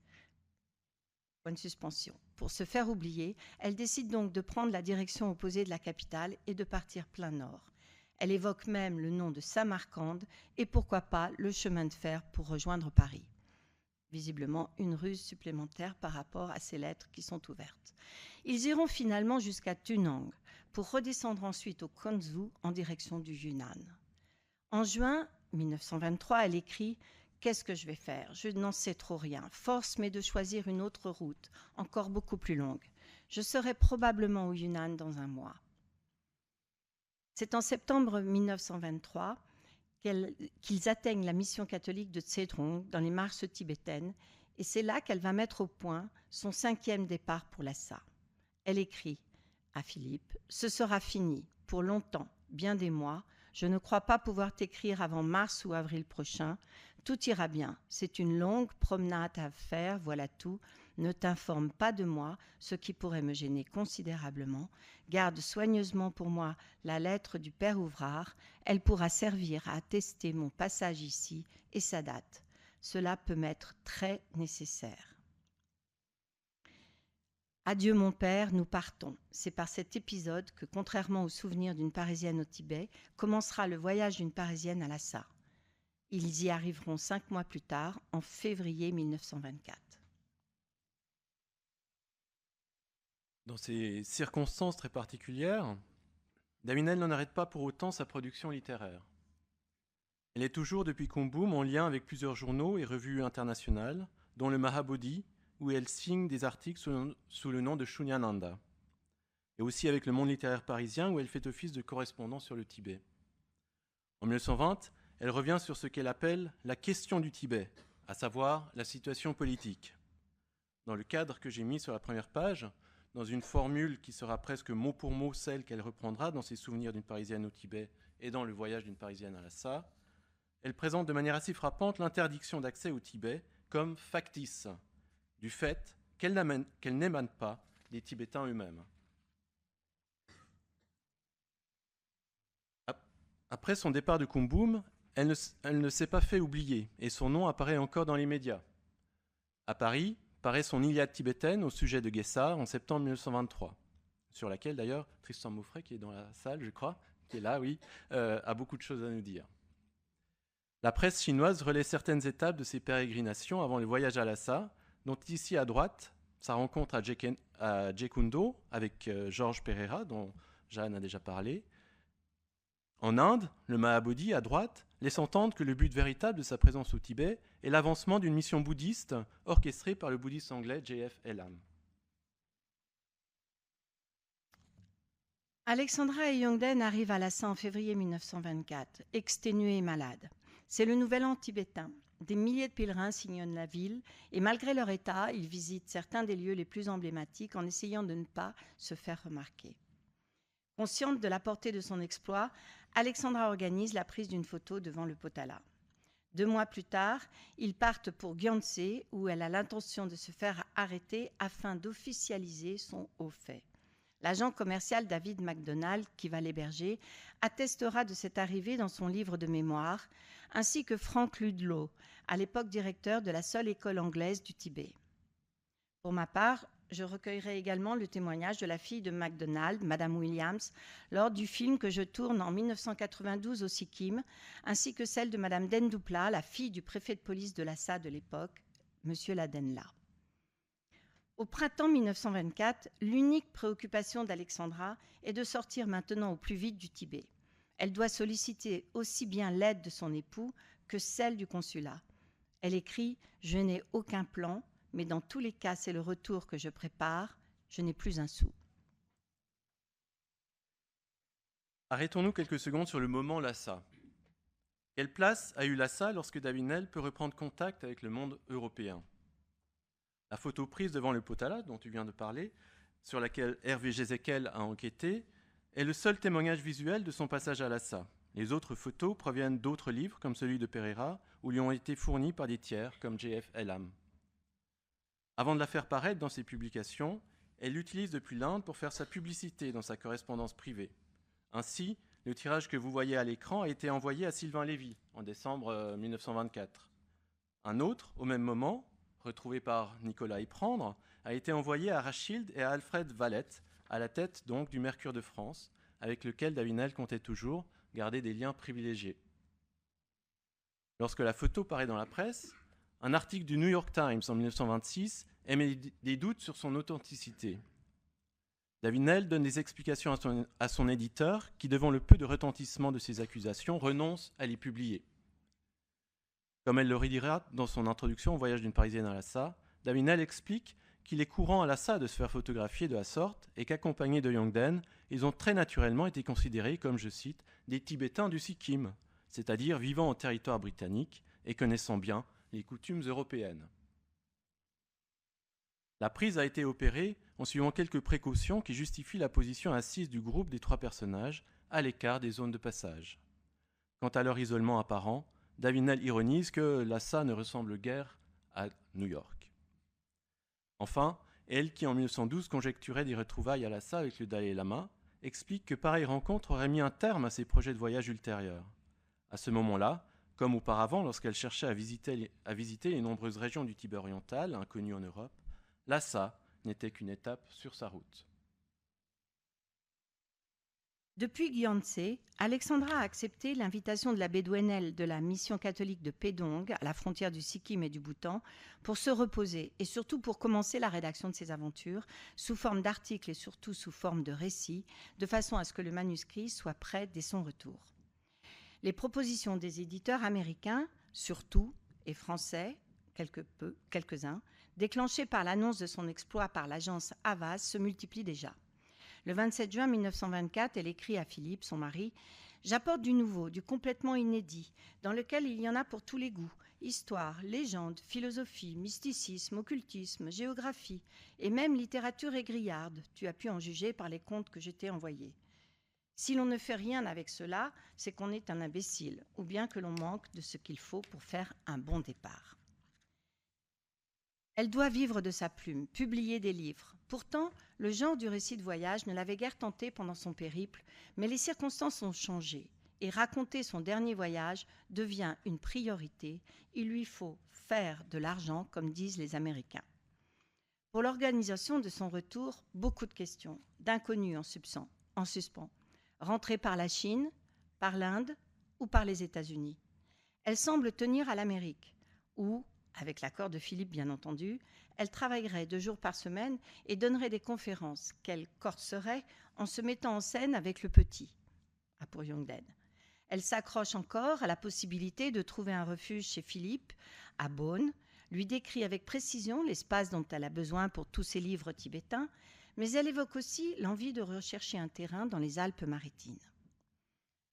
point de suspension. Pour se faire oublier, elle décide donc de prendre la direction opposée de la capitale et de partir plein nord. Elle évoque même le nom de Samarcande et pourquoi pas le chemin de fer pour rejoindre Paris. Visiblement une ruse supplémentaire par rapport à ces lettres qui sont ouvertes. Ils iront finalement jusqu'à Tunang pour redescendre ensuite au Konzu en direction du Yunnan. En juin 1923, elle écrit « Qu'est-ce que je vais faire? Je n'en sais trop rien. Force m'est de choisir une autre route, encore beaucoup plus longue. Je serai probablement au Yunnan dans un mois. » C'est en septembre 1923 qu'ils atteignent la mission catholique de Tsedrong dans les marshes tibétaines et c'est là qu'elle va mettre au point son 5e départ pour Lhasa. Elle écrit à Philippe « Ce sera fini, pour longtemps, bien des mois. Je ne crois pas pouvoir t'écrire avant mars ou avril prochain. Tout ira bien. C'est une longue promenade à faire, voilà tout. Ne t'informe pas de moi, ce qui pourrait me gêner considérablement. Garde soigneusement pour moi la lettre du père Ouvrard. Elle pourra servir à attester mon passage ici et sa date. Cela peut m'être très nécessaire. Adieu mon père, nous partons. C'est par cet épisode que, contrairement au souvenir d'une Parisienne au Tibet, commencera le voyage d'une Parisienne à Lhasa. Ils y arriveront 5 mois plus tard, en février 1924. Dans ces circonstances très particulières, Davinel n'en arrête pas pour autant sa production littéraire. Elle est toujours, depuis Kumbum, en lien avec plusieurs journaux et revues internationales, dont le Mahabodhi, où elle signe des articles sous le nom de Shunyananda, et aussi avec le Monde littéraire parisien, où elle fait office de correspondant sur le Tibet. En 1920, elle revient sur ce qu'elle appelle la question du Tibet, à savoir la situation politique. Dans le cadre que j'ai mis sur la première page, dans une formule qui sera presque mot pour mot celle qu'elle reprendra dans ses souvenirs d'une Parisienne au Tibet et dans le voyage d'une Parisienne à Lhasa, elle présente de manière assez frappante l'interdiction d'accès au Tibet comme factice, du fait qu'elle n'émane pas des Tibétains eux-mêmes. Après son départ de Kumbum, elle ne s'est pas fait oublier et son nom apparaît encore dans les médias. À Paris, paraît son Iliade tibétaine au sujet de Guessard en septembre 1923, sur laquelle d'ailleurs Tristan Mauffret, qui est dans la salle, je crois, qui est là, oui, a beaucoup de choses à nous dire. La presse chinoise relaie certaines étapes de ses pérégrinations avant le voyage à Lhasa, dont ici à droite, sa rencontre à Gekundo avec Georges Pereira, dont Jeanne a déjà parlé. En Inde, le Mahabodhi, à droite, laisse entendre que le but véritable de sa présence au Tibet est l'avancement d'une mission bouddhiste orchestrée par le bouddhiste anglais J.F. Elam. Alexandra et Jungden arrivent à Lhasa en février 1924, exténués et malades. C'est le nouvel an tibétain. Des milliers de pèlerins sillonnent la ville et malgré leur état, ils visitent certains des lieux les plus emblématiques en essayant de ne pas se faire remarquer. Consciente de la portée de son exploit, Alexandra organise la prise d'une photo devant le Potala. 2 mois plus tard, ils partent pour Gyantsé, où elle a l'intention de se faire arrêter afin d'officialiser son haut fait. L'agent commercial David MacDonald, qui va l'héberger, attestera de cette arrivée dans son livre de mémoire, ainsi que Frank Ludlow, à l'époque directeur de la seule école anglaise du Tibet. Pour ma part, je recueillerai également le témoignage de la fille de MacDonald, Madame Williams, lors du film que je tourne en 1992 au Sikkim, ainsi que celle de Madame Dendupla, la fille du préfet de police de Lhasa de l'époque, Monsieur Ladenla. Au printemps 1924, l'unique préoccupation d'Alexandra est de sortir maintenant au plus vite du Tibet. Elle doit solliciter aussi bien l'aide de son époux que celle du consulat. Elle écrit « Je n'ai aucun plan, mais dans tous les cas, c'est le retour que je prépare. Je n'ai plus un sou. » Arrêtons-nous quelques secondes sur le moment Lhasa. Quelle place a eu Lhasa lorsque Davinel peut reprendre contact avec le monde européen ? La photo prise devant le Potala, dont tu viens de parler, sur laquelle Hervé Jézéquel a enquêté, est le seul témoignage visuel de son passage à Lhasa. Les autres photos proviennent d'autres livres, comme celui de Pereira, ou lui ont été fournies par des tiers, comme J.F. Elam. Avant de la faire paraître dans ses publications, elle l'utilise depuis l'Inde pour faire sa publicité dans sa correspondance privée. Ainsi, le tirage que vous voyez à l'écran a été envoyé à Sylvain Lévy en décembre 1924. Un autre, au même moment, retrouvé par Nicolas Yprendre, a été envoyé à Rachilde et à Alfred Valette, à la tête donc du Mercure de France, avec lequel Davinel comptait toujours garder des liens privilégiés. Lorsque la photo paraît dans la presse, un article du New York Times en 1926 émet des doutes sur son authenticité. Davinel donne des explications à son éditeur qui, devant le peu de retentissement de ses accusations, renonce à les publier. Comme elle le redira dans son introduction au voyage d'une Parisienne à Lhasa, Davinel explique qu'il est courant à Lhasa de se faire photographier de la sorte et qu'accompagnés de Yongden, ils ont très naturellement été considérés comme, je cite, des Tibétains du Sikkim, c'est-à-dire vivant en territoire britannique et connaissant bien les coutumes européennes. La prise a été opérée en suivant quelques précautions qui justifient la position assise du groupe des trois personnages à l'écart des zones de passage. Quant à leur isolement apparent, Davinel ironise que Lhasa ne ressemble guère à New York. Enfin, elle qui en 1912 conjecturait des retrouvailles à Lhasa avec le Dalai Lama, explique que pareille rencontre aurait mis un terme à ses projets de voyage ultérieurs. À ce moment-là, comme auparavant lorsqu'elle cherchait à visiter les nombreuses régions du Tibet oriental, inconnues en Europe, Lhasa n'était qu'une étape sur sa route. Depuis Gyantse, Alexandra a accepté l'invitation de l'abbé Douenel de la mission catholique de Pedong, à la frontière du Sikkim et du Bhoutan, pour se reposer et surtout pour commencer la rédaction de ses aventures, sous forme d'articles et surtout sous forme de récits, de façon à ce que le manuscrit soit prêt dès son retour. Les propositions des éditeurs américains, surtout, et français, quelques-uns, déclenchées par l'annonce de son exploit par l'agence Havas, se multiplient déjà. Le 27 juin 1924, elle écrit à Philippe, son mari, « J'apporte du nouveau, du complètement inédit, dans lequel il y en a pour tous les goûts. Histoire, légende, philosophie, mysticisme, occultisme, géographie, et même littérature égrillarde. Tu as pu en juger par les contes que je t'ai envoyés. Si l'on ne fait rien avec cela, c'est qu'on est un imbécile, ou bien que l'on manque de ce qu'il faut pour faire un bon départ. » Elle doit vivre de sa plume, publier des livres. Pourtant, le genre du récit de voyage ne l'avait guère tenté pendant son périple, mais les circonstances ont changé et raconter son dernier voyage devient une priorité. Il lui faut faire de l'argent, comme disent les Américains. Pour l'organisation de son retour, beaucoup de questions, d'inconnus en suspens. Rentrer par la Chine, par l'Inde ou par les États-Unis. Elle semble tenir à l'Amérique, où, avec l'accord de Philippe bien entendu, elle travaillerait 2 jours par semaine et donnerait des conférences qu'elle corserait en se mettant en scène avec le petit, à pour Yongden. Elle s'accroche encore à la possibilité de trouver un refuge chez Philippe, à Beaune, lui décrit avec précision l'espace dont elle a besoin pour tous ses livres tibétains, mais elle évoque aussi l'envie de rechercher un terrain dans les Alpes-Maritimes.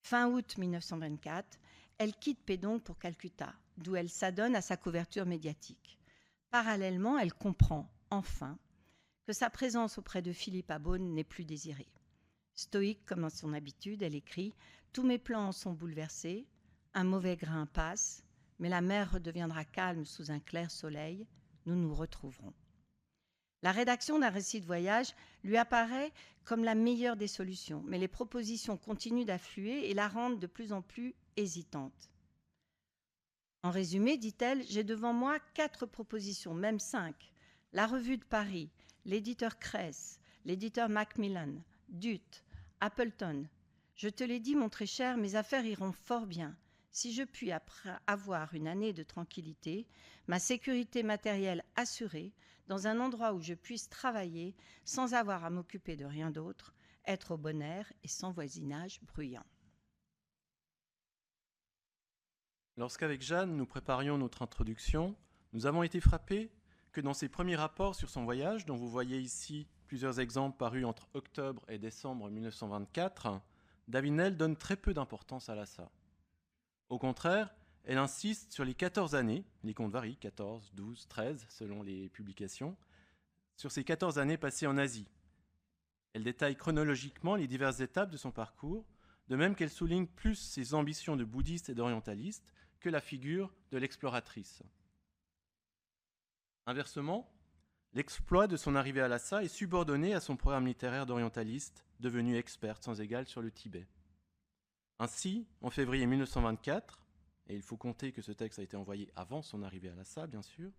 Fin août 1924, elle quitte Pedong pour Calcutta, d'où elle s'adonne à sa couverture médiatique. Parallèlement, elle comprend, enfin, que sa présence auprès de Philippe à Beaune n'est plus désirée. Stoïque comme à son habitude, elle écrit « Tous mes plans sont bouleversés, un mauvais grain passe, mais la mer redeviendra calme sous un clair soleil, nous nous retrouverons. » La rédaction d'un récit de voyage lui apparaît comme la meilleure des solutions, mais les propositions continuent d'affluer et la rendent de plus en plus hésitante. En résumé, dit-elle, j'ai devant moi 4 propositions, même 5. La Revue de Paris, l'éditeur Cress, l'éditeur Macmillan, Dutt, Appleton. Je te l'ai dit, mon très cher, mes affaires iront fort bien. Si je puis avoir une année de tranquillité, ma sécurité matérielle assurée, dans un endroit où je puisse travailler sans avoir à m'occuper de rien d'autre, être au bon air et sans voisinage bruyant. Lorsqu'avec Jeanne, nous préparions notre introduction, nous avons été frappés que dans ses premiers rapports sur son voyage, dont vous voyez ici plusieurs exemples parus entre octobre et décembre 1924, Davinel donne très peu d'importance à Lhasa. Au contraire, elle insiste sur les 14 années, les comptes varient, 14, 12, 13, selon les publications, sur ces 14 années passées en Asie, Elle détaille chronologiquement les diverses étapes de son parcours, de même qu'elle souligne plus ses ambitions de bouddhiste et d'orientaliste que la figure de l'exploratrice. Inversement, l'exploit de son arrivée à Lhasa est subordonné à son programme littéraire d'orientaliste, devenue experte sans égale sur le Tibet. Ainsi, en février 1924, et il faut compter que ce texte a été envoyé avant son arrivée à Lhasa, bien sûr,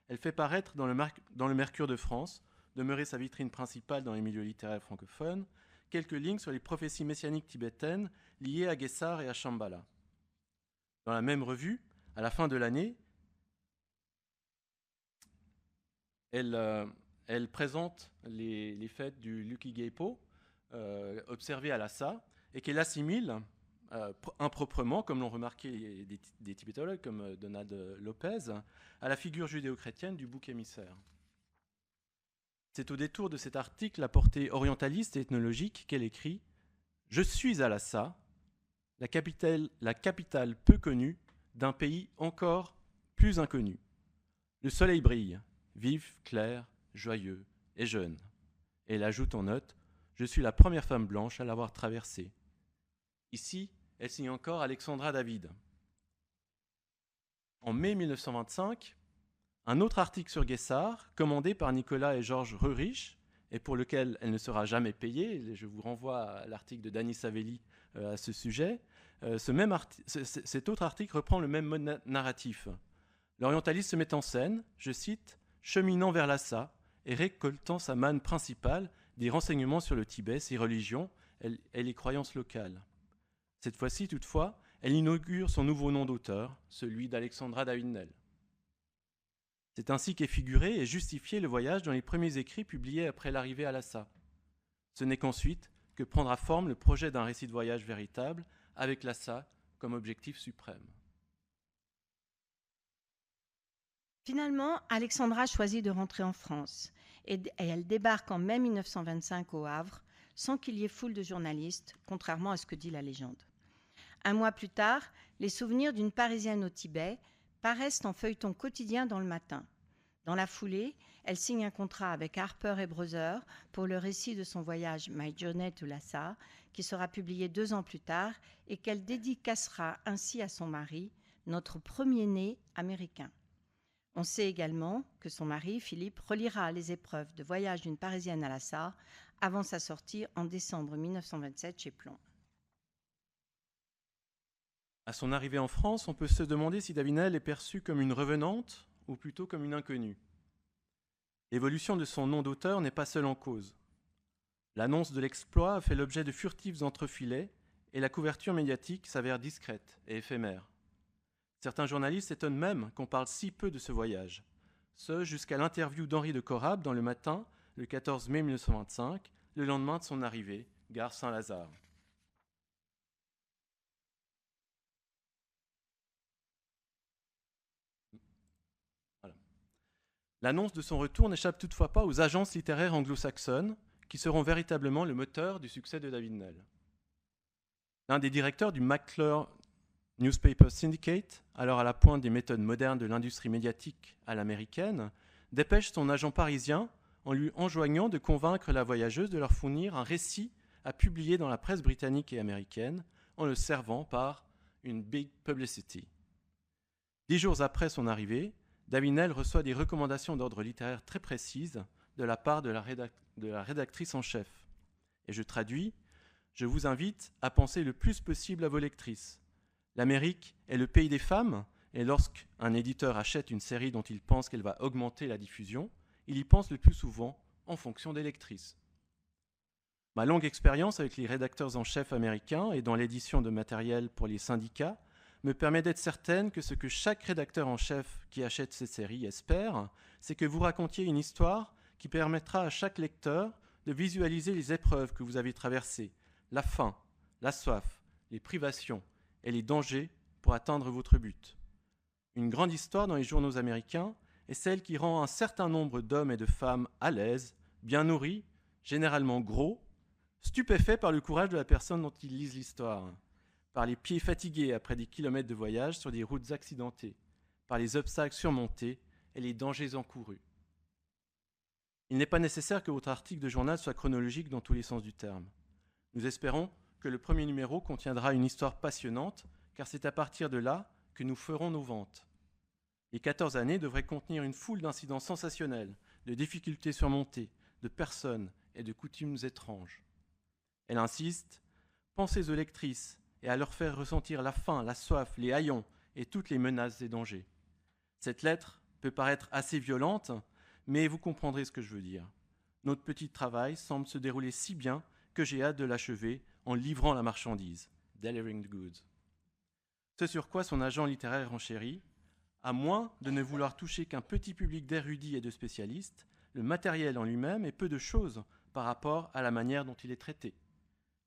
elle fait paraître dans le Mercure de France, demeurée sa vitrine principale dans les milieux littéraires francophones, quelques lignes sur les prophéties messianiques tibétaines liées à Guessar et à Shambhala. Dans la même revue, à la fin de l'année, elle présente les fêtes du Luki Geipo, observées à Lhasa, et qu'elle assimile improprement, comme l'ont remarqué des tibétologues comme Donald Lopez, à la figure judéo-chrétienne du bouc émissaire. C'est au détour de cet article à portée orientaliste et ethnologique qu'elle écrit « Je suis à Lhasa, la capitale peu connue d'un pays encore plus inconnu. Le soleil brille, vif, clair, joyeux et jeune. » Et elle ajoute en note « Je suis la première femme blanche à l'avoir traversée. » Ici, elle signe encore Alexandra David. En mai 1925, un autre article sur Guessar, commandé par Nicolas et Georges Rurich, et pour lequel elle ne sera jamais payée, je vous renvoie à l'article de Dany Savelli à ce sujet, cet autre article reprend le même mode narratif. L'orientaliste se met en scène, je cite, « cheminant vers Lhasa et récoltant sa manne principale des renseignements sur le Tibet, ses religions et les croyances locales. » Cette fois-ci, toutefois, elle inaugure son nouveau nom d'auteur, celui d'Alexandra David-Néel. C'est ainsi qu'est figuré et justifié le voyage dans les premiers écrits publiés après l'arrivée à Lhasa. Ce n'est qu'ensuite que prendra forme le projet d'un récit de voyage véritable, avec Lhasa comme objectif suprême. Finalement, Alexandra choisit de rentrer en France et elle débarque en mai 1925 au Havre, sans qu'il y ait foule de journalistes, contrairement à ce que dit la légende. Un mois plus tard, les souvenirs d'une Parisienne au Tibet paraissent en feuilleton quotidien dans Le Matin. Dans la foulée, elle signe un contrat avec Harper & Brothers pour le récit de son voyage My Journey to Lhasa, qui sera publié 2 ans plus tard et qu'elle dédicacera ainsi à son mari, notre premier-né américain. On sait également que son mari, Philippe, relira les épreuves de voyage d'une Parisienne à Lhasa avant sa sortie en décembre 1927 chez Plon. À son arrivée en France, on peut se demander si David-Néel est perçue comme une revenante ou plutôt comme une inconnue. L'évolution de son nom d'auteur n'est pas seule en cause. L'annonce de l'exploit a fait l'objet de furtifs entrefilets et la couverture médiatique s'avère discrète et éphémère. Certains journalistes s'étonnent même qu'on parle si peu de ce voyage. Ce jusqu'à l'interview d'Henri de Corrab dans Le Matin, le 14 mai 1925, le lendemain de son arrivée, gare Saint-Lazare. Voilà. L'annonce de son retour n'échappe toutefois pas aux agences littéraires anglo-saxonnes, qui seront véritablement le moteur du succès de David-Néel. L'un des directeurs du McClure Newspaper Syndicate, alors à la pointe des méthodes modernes de l'industrie médiatique à l'américaine, dépêche son agent parisien en lui enjoignant de convaincre la voyageuse de leur fournir un récit à publier dans la presse britannique et américaine en le servant par une big publicity. 10 jours après son arrivée, David-Néel reçoit des recommandations d'ordre littéraire très précises de la part de la rédactrice en chef. Et je traduis, « Je vous invite à penser le plus possible à vos lectrices. L'Amérique est le pays des femmes, et lorsqu'un éditeur achète une série dont il pense qu'elle va augmenter la diffusion, il y pense le plus souvent en fonction des lectrices. » Ma longue expérience avec les rédacteurs en chef américains et dans l'édition de matériel pour les syndicats me permet d'être certaine que ce que chaque rédacteur en chef qui achète ces séries espère, c'est que vous racontiez une histoire qui permettra à chaque lecteur de visualiser les épreuves que vous avez traversées, la faim, la soif, les privations et les dangers pour atteindre votre but. Une grande histoire dans les journaux américains est celle qui rend un certain nombre d'hommes et de femmes à l'aise, bien nourris, généralement gros, stupéfaits par le courage de la personne dont ils lisent l'histoire, par les pieds fatigués après des kilomètres de voyage sur des routes accidentées, par les obstacles surmontés et les dangers encourus. Il n'est pas nécessaire que votre article de journal soit chronologique dans tous les sens du terme. Nous espérons que le premier numéro contiendra une histoire passionnante, car c'est à partir de là que nous ferons nos ventes. Les 14 années devraient contenir une foule d'incidents sensationnels, de difficultés surmontées, de personnes et de coutumes étranges. Elle insiste, pensez aux lectrices et à leur faire ressentir la faim, la soif, les haillons et toutes les menaces et dangers. Cette lettre peut paraître assez violente, mais vous comprendrez ce que je veux dire. Notre petit travail semble se dérouler si bien que j'ai hâte de l'achever en livrant la marchandise, delivering the goods. Ce sur quoi son agent littéraire renchérit, à moins de ne vouloir toucher qu'un petit public d'érudits et de spécialistes, le matériel en lui-même est peu de choses par rapport à la manière dont il est traité.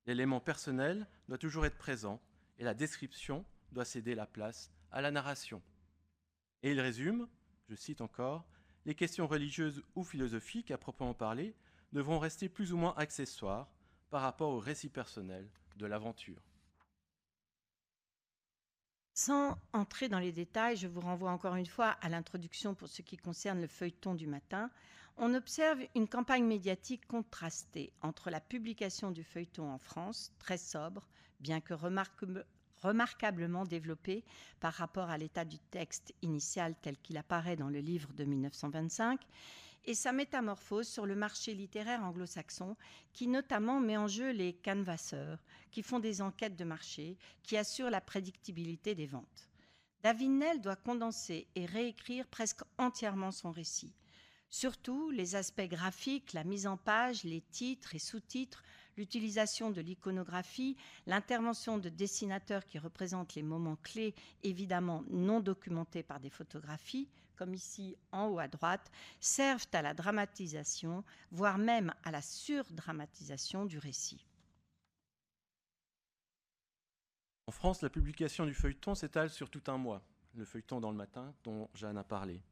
L'élément personnel doit toujours être présent et la description doit céder la place à la narration. Et il résume, je cite encore, « Les questions religieuses ou philosophiques, à proprement parler, devront rester plus ou moins accessoires par rapport au récit personnel de l'aventure. » Sans entrer dans les détails, je vous renvoie encore une fois à l'introduction pour ce qui concerne le feuilleton du matin. On observe une campagne médiatique contrastée entre la publication du feuilleton en France, très sobre, bien que remarquablement développée par rapport à l'état du texte initial tel qu'il apparaît dans le livre de 1925, et sa métamorphose sur le marché littéraire anglo-saxon, qui notamment met en jeu les canvasseurs, qui font des enquêtes de marché, qui assurent la prédictibilité des ventes. David Nell doit condenser et réécrire presque entièrement son récit. Surtout, les aspects graphiques, la mise en page, les titres et sous-titres, l'utilisation de l'iconographie, l'intervention de dessinateurs qui représentent les moments clés, évidemment non documentés par des photographies, comme ici en haut à droite, servent à la dramatisation, voire même à la surdramatisation du récit. En France, la publication du feuilleton s'étale sur tout un mois, le feuilleton dans le matin dont Jeanne a parlé.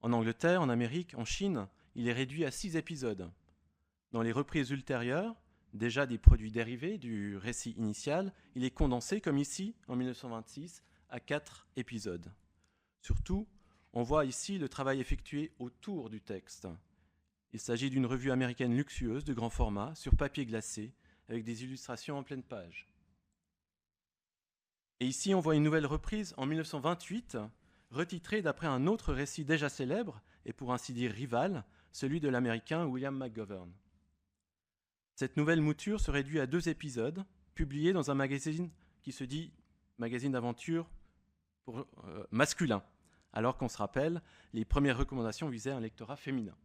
En Angleterre, en Amérique, en Chine, il est réduit à 6 épisodes. Dans les reprises ultérieures, déjà des produits dérivés du récit initial, il est condensé, comme ici, en 1926, à 4 épisodes. Surtout, on voit ici le travail effectué autour du texte. Il s'agit d'une revue américaine luxueuse de grand format, sur papier glacé, avec des illustrations en pleine page. Et ici, on voit une nouvelle reprise en 1928, retitrée d'après un autre récit déjà célèbre, et pour ainsi dire rival, celui de l'américain William McGovern. Cette nouvelle mouture se réduit à 2 épisodes, publiés dans un magazine qui se dit magazine d'aventure masculin, alors qu'on se rappelle, les premières recommandations visaient un lectorat féminin.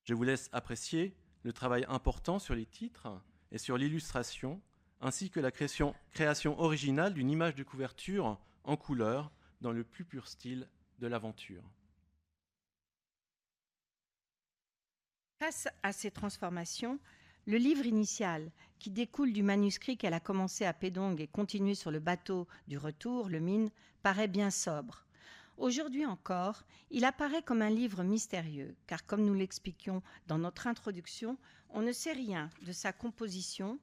Je vous laisse apprécier le travail important sur les titres et sur l'illustration, ainsi que la création originale d'une image de couverture en couleur dans le plus pur style de l'aventure. Face à ces transformations, le livre initial, qui découle du manuscrit qu'elle a commencé à Pédong et continué sur le bateau du retour, le Mine, paraît bien sobre. Aujourd'hui encore, il apparaît comme un livre mystérieux, car comme nous l'expliquions dans notre introduction, on ne sait rien de sa composition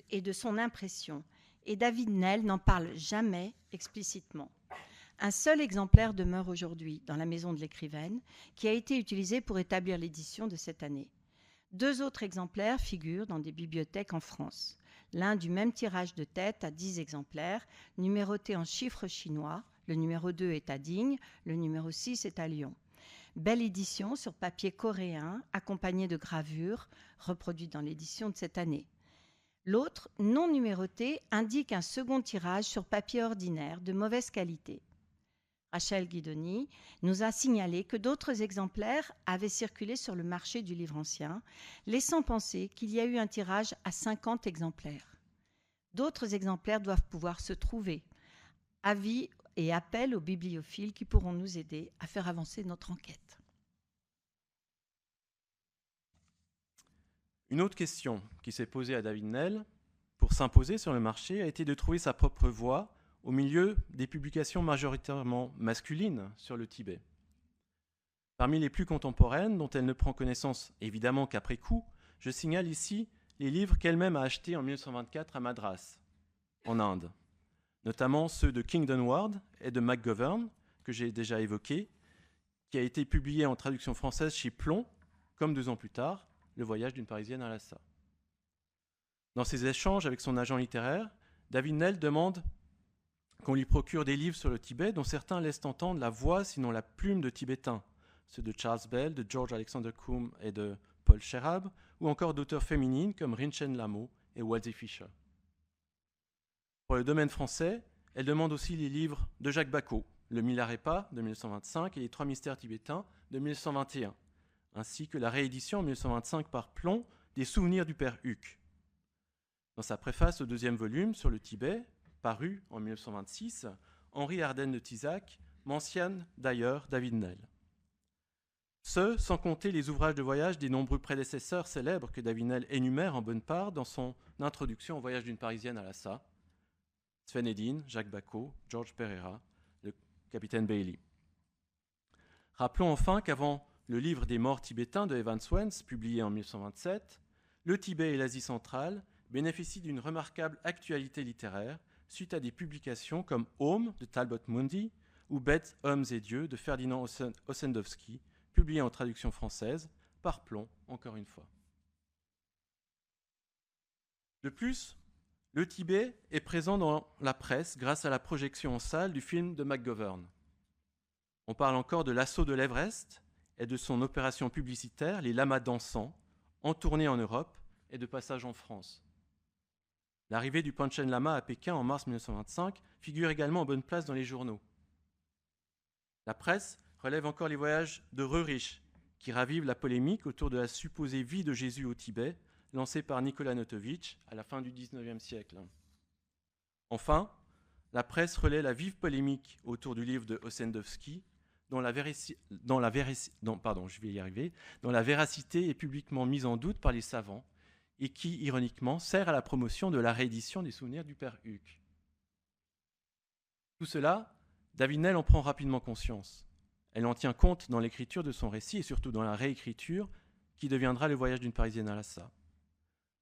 et de son impression, et David Nell n'en parle jamais explicitement. Un seul exemplaire demeure aujourd'hui dans la maison de l'écrivaine, qui a été utilisé pour établir l'édition de cette année. 2 autres exemplaires figurent dans des bibliothèques en France. L'un du même tirage de tête à 10 exemplaires, numérotés en chiffres chinois. Le numéro 2 est à Digne, le numéro 6 est à Lyon. Belle édition sur papier coréen, accompagnée de gravures, reproduite dans l'édition de cette année. L'autre, non numéroté, indique un second tirage sur papier ordinaire de mauvaise qualité. Rachel Guidoni nous a signalé que d'autres exemplaires avaient circulé sur le marché du livre ancien, laissant penser qu'il y a eu un tirage à 50 exemplaires. D'autres exemplaires doivent pouvoir se trouver. Avis et appel aux bibliophiles qui pourront nous aider à faire avancer notre enquête. Une autre question qui s'est posée à David Nell pour s'imposer sur le marché a été de trouver sa propre voie au milieu des publications majoritairement masculines sur le Tibet. Parmi les plus contemporaines, dont elle ne prend connaissance évidemment qu'après coup, je signale ici les livres qu'elle-même a achetés en 1924 à Madras, en Inde, notamment ceux de Kingdon Ward et de McGovern, que j'ai déjà évoqués, qui a été publié en traduction française chez Plomb comme 2 ans plus tard, Le voyage d'une Parisienne à Lhasa. Dans ses échanges avec son agent littéraire, David Nel demande qu'on lui procure des livres sur le Tibet dont certains laissent entendre la voix, sinon la plume de Tibétains, ceux de Charles Bell, de George Alexander Coombe et de Paul Scherab, ou encore d'auteurs féminines comme Rinchen Lamo et Walsie Fischer. Pour le domaine français, elle demande aussi les livres de Jacques Bacot, Le Milarepa de 1925 et Les 3 mystères tibétains de 1921, ainsi que la réédition en 1925 par Plon des Souvenirs du Père Huc. Dans sa préface au 2e volume sur le Tibet, paru en 1926, Henri Ardenne de Tisac mentionne d'ailleurs David Nel. Ce, sans compter les ouvrages de voyage des nombreux prédécesseurs célèbres que David Nel énumère en bonne part dans son introduction au voyage d'une Parisienne à Lhasa, Sven Hedin, Jacques Bacot, George Pereira, le capitaine Bailey. Rappelons enfin qu'avant le livre des morts tibétains de Evans Wentz, publié en 1927, le Tibet et l'Asie centrale bénéficient d'une remarquable actualité littéraire suite à des publications comme Home de Talbot Mundy ou Bêtes, hommes et dieux de Ferdinand Ossendowski, publié en traduction française par Plon, encore une fois. De plus, le Tibet est présent dans la presse grâce à la projection en salle du film de McGovern. On parle encore de l'assaut de l'Everest et de son opération publicitaire, les lamas dansants, en tournée en Europe et de passage en France. L'arrivée du Panchen Lama à Pékin en mars 1925 figure également en bonne place dans les journaux. La presse relève encore les voyages de Röhrig, qui ravivent la polémique autour de la supposée vie de Jésus au Tibet, lancée par Nicolas Notovitch à la fin du XIXe siècle. Enfin, la presse relaie la vive polémique autour du livre de Ossendowski, dont la véracité est publiquement mise en doute par les savants et qui, ironiquement, sert à la promotion de la réédition des Souvenirs du Père Huc. Tout cela, David Nel en prend rapidement conscience. Elle en tient compte dans l'écriture de son récit et surtout dans la réécriture qui deviendra Le voyage d'une Parisienne à Lhasa.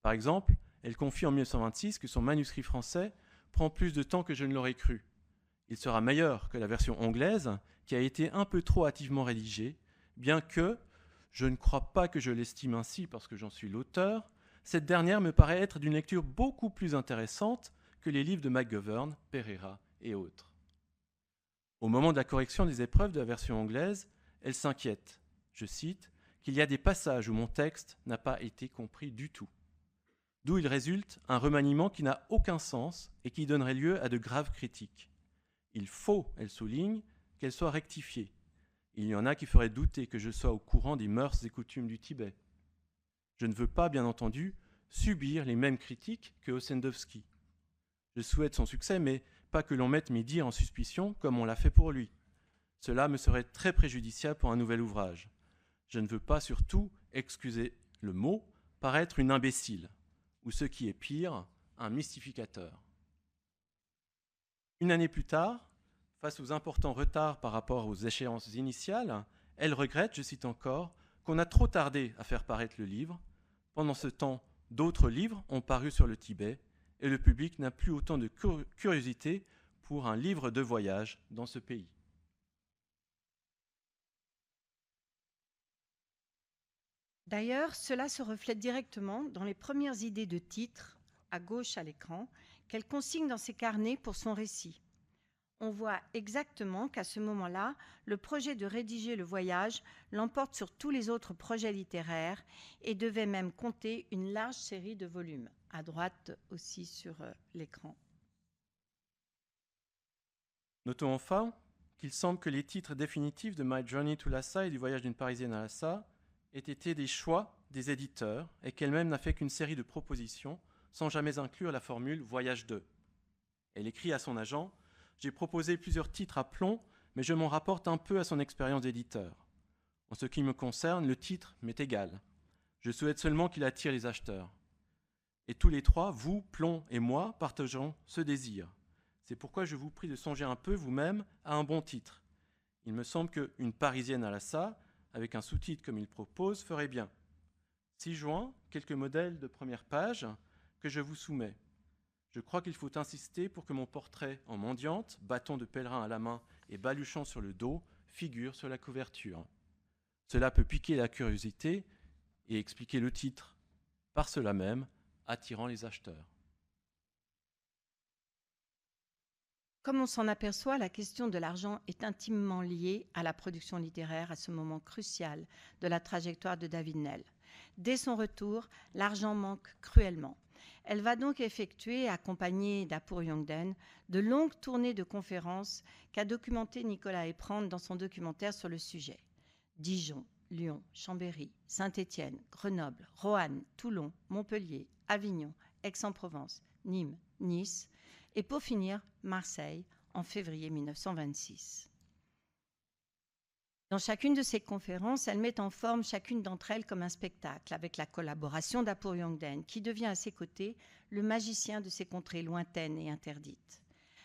Par exemple, elle confie en 1926 que son manuscrit français prend plus de temps que je ne l'aurais cru. Il sera meilleur que la version anglaise qui a été un peu trop hâtivement rédigée, bien que, je ne crois pas que je l'estime ainsi parce que j'en suis l'auteur, cette dernière me paraît être d'une lecture beaucoup plus intéressante que les livres de McGovern, Pereira et autres. Au moment de la correction des épreuves de la version anglaise, elle s'inquiète, je cite, qu'il y a des passages où mon texte n'a pas été compris du tout. D'où il résulte un remaniement qui n'a aucun sens et qui donnerait lieu à de graves critiques. Il faut, elle souligne, qu'elle soit rectifiée. Il y en a qui feraient douter que je sois au courant des mœurs et coutumes du Tibet. Je ne veux pas, bien entendu, subir les mêmes critiques que Ossendowski. Je souhaite son succès, mais pas que l'on mette mes dires en suspicion comme on l'a fait pour lui. Cela me serait très préjudiciable pour un nouvel ouvrage. Je ne veux pas surtout, excusez le mot, paraître une imbécile, ou ce qui est pire, un mystificateur. Une année plus tard, face aux importants retards par rapport aux échéances initiales, elle regrette, je cite encore, qu'on a trop tardé à faire paraître le livre. Pendant ce temps, d'autres livres ont paru sur le Tibet et le public n'a plus autant de curiosité pour un livre de voyage dans ce pays. D'ailleurs, cela se reflète directement dans les premières idées de titres, à gauche à l'écran, qu'elle consigne dans ses carnets pour son récit. On voit exactement qu'à ce moment-là, le projet de rédiger le voyage l'emporte sur tous les autres projets littéraires et devait même compter une large série de volumes, à droite aussi sur l'écran. Notons enfin qu'il semble que les titres définitifs de My Journey to Lhasa et du voyage d'une Parisienne à Lhasa aient été des choix des éditeurs et qu'elle-même n'a fait qu'une série de propositions sans jamais inclure la formule Voyage 2. Elle écrit à son agent « J'ai proposé plusieurs titres à Plon, mais je m'en rapporte un peu à son expérience d'éditeur. En ce qui me concerne, le titre m'est égal. Je souhaite seulement qu'il attire les acheteurs. Et tous les trois, vous, Plon et moi, partageons ce désir. C'est pourquoi je vous prie de songer un peu vous-même à un bon titre. Il me semble qu'une Parisienne à Lhasa, avec un sous-titre comme il propose, ferait bien. 6 juin, quelques modèles de première page que je vous soumets. Je crois qu'il faut insister pour que mon portrait en mendiante, bâton de pèlerin à la main et baluchon sur le dos, figure sur la couverture. Cela peut piquer la curiosité, et expliquer le titre, par cela même, attirant les acheteurs. Comme on s'en aperçoit, la question de l'argent est intimement liée à la production littéraire à ce moment crucial de la trajectoire de David Nell. Dès son retour, l'argent manque cruellement. Elle va donc effectuer, accompagnée d'Apur Yongden, de longues tournées de conférences qu'a documentées Nicolas Eprand dans son documentaire sur le sujet. Dijon, Lyon, Chambéry, Saint-Étienne, Grenoble, Roanne, Toulon, Montpellier, Avignon, Aix-en-Provence, Nîmes, Nice, et pour finir, Marseille, en février 1926. Dans chacune de ces conférences, elle met en forme chacune d'entre elles comme un spectacle, avec la collaboration d'Apur Yongden, qui devient à ses côtés le magicien de ces contrées lointaines et interdites.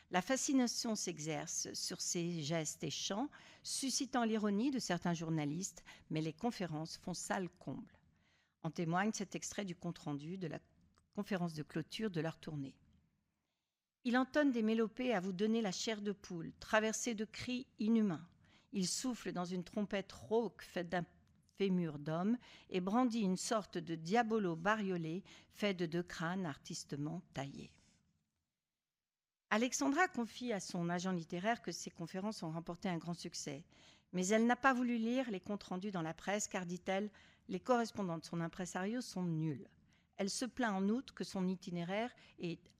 La fascination s'exerce sur ses gestes et chants, suscitant l'ironie de certains journalistes, mais les conférences font salle comble. En témoigne cet extrait du compte-rendu de la conférence de clôture de leur tournée. Il entonne des mélopées à vous donner la chair de poule, traversée de cris inhumains. Il souffle dans une trompette rauque faite d'un fémur d'homme et brandit une sorte de diabolo bariolé fait de 2 crânes artistement taillés. Alexandra confie à son agent littéraire que ses conférences ont remporté un grand succès, mais elle n'a pas voulu lire les comptes rendus dans la presse car, dit-elle, les correspondants de son impresario sont nuls. Elle se plaint en outre que son itinéraire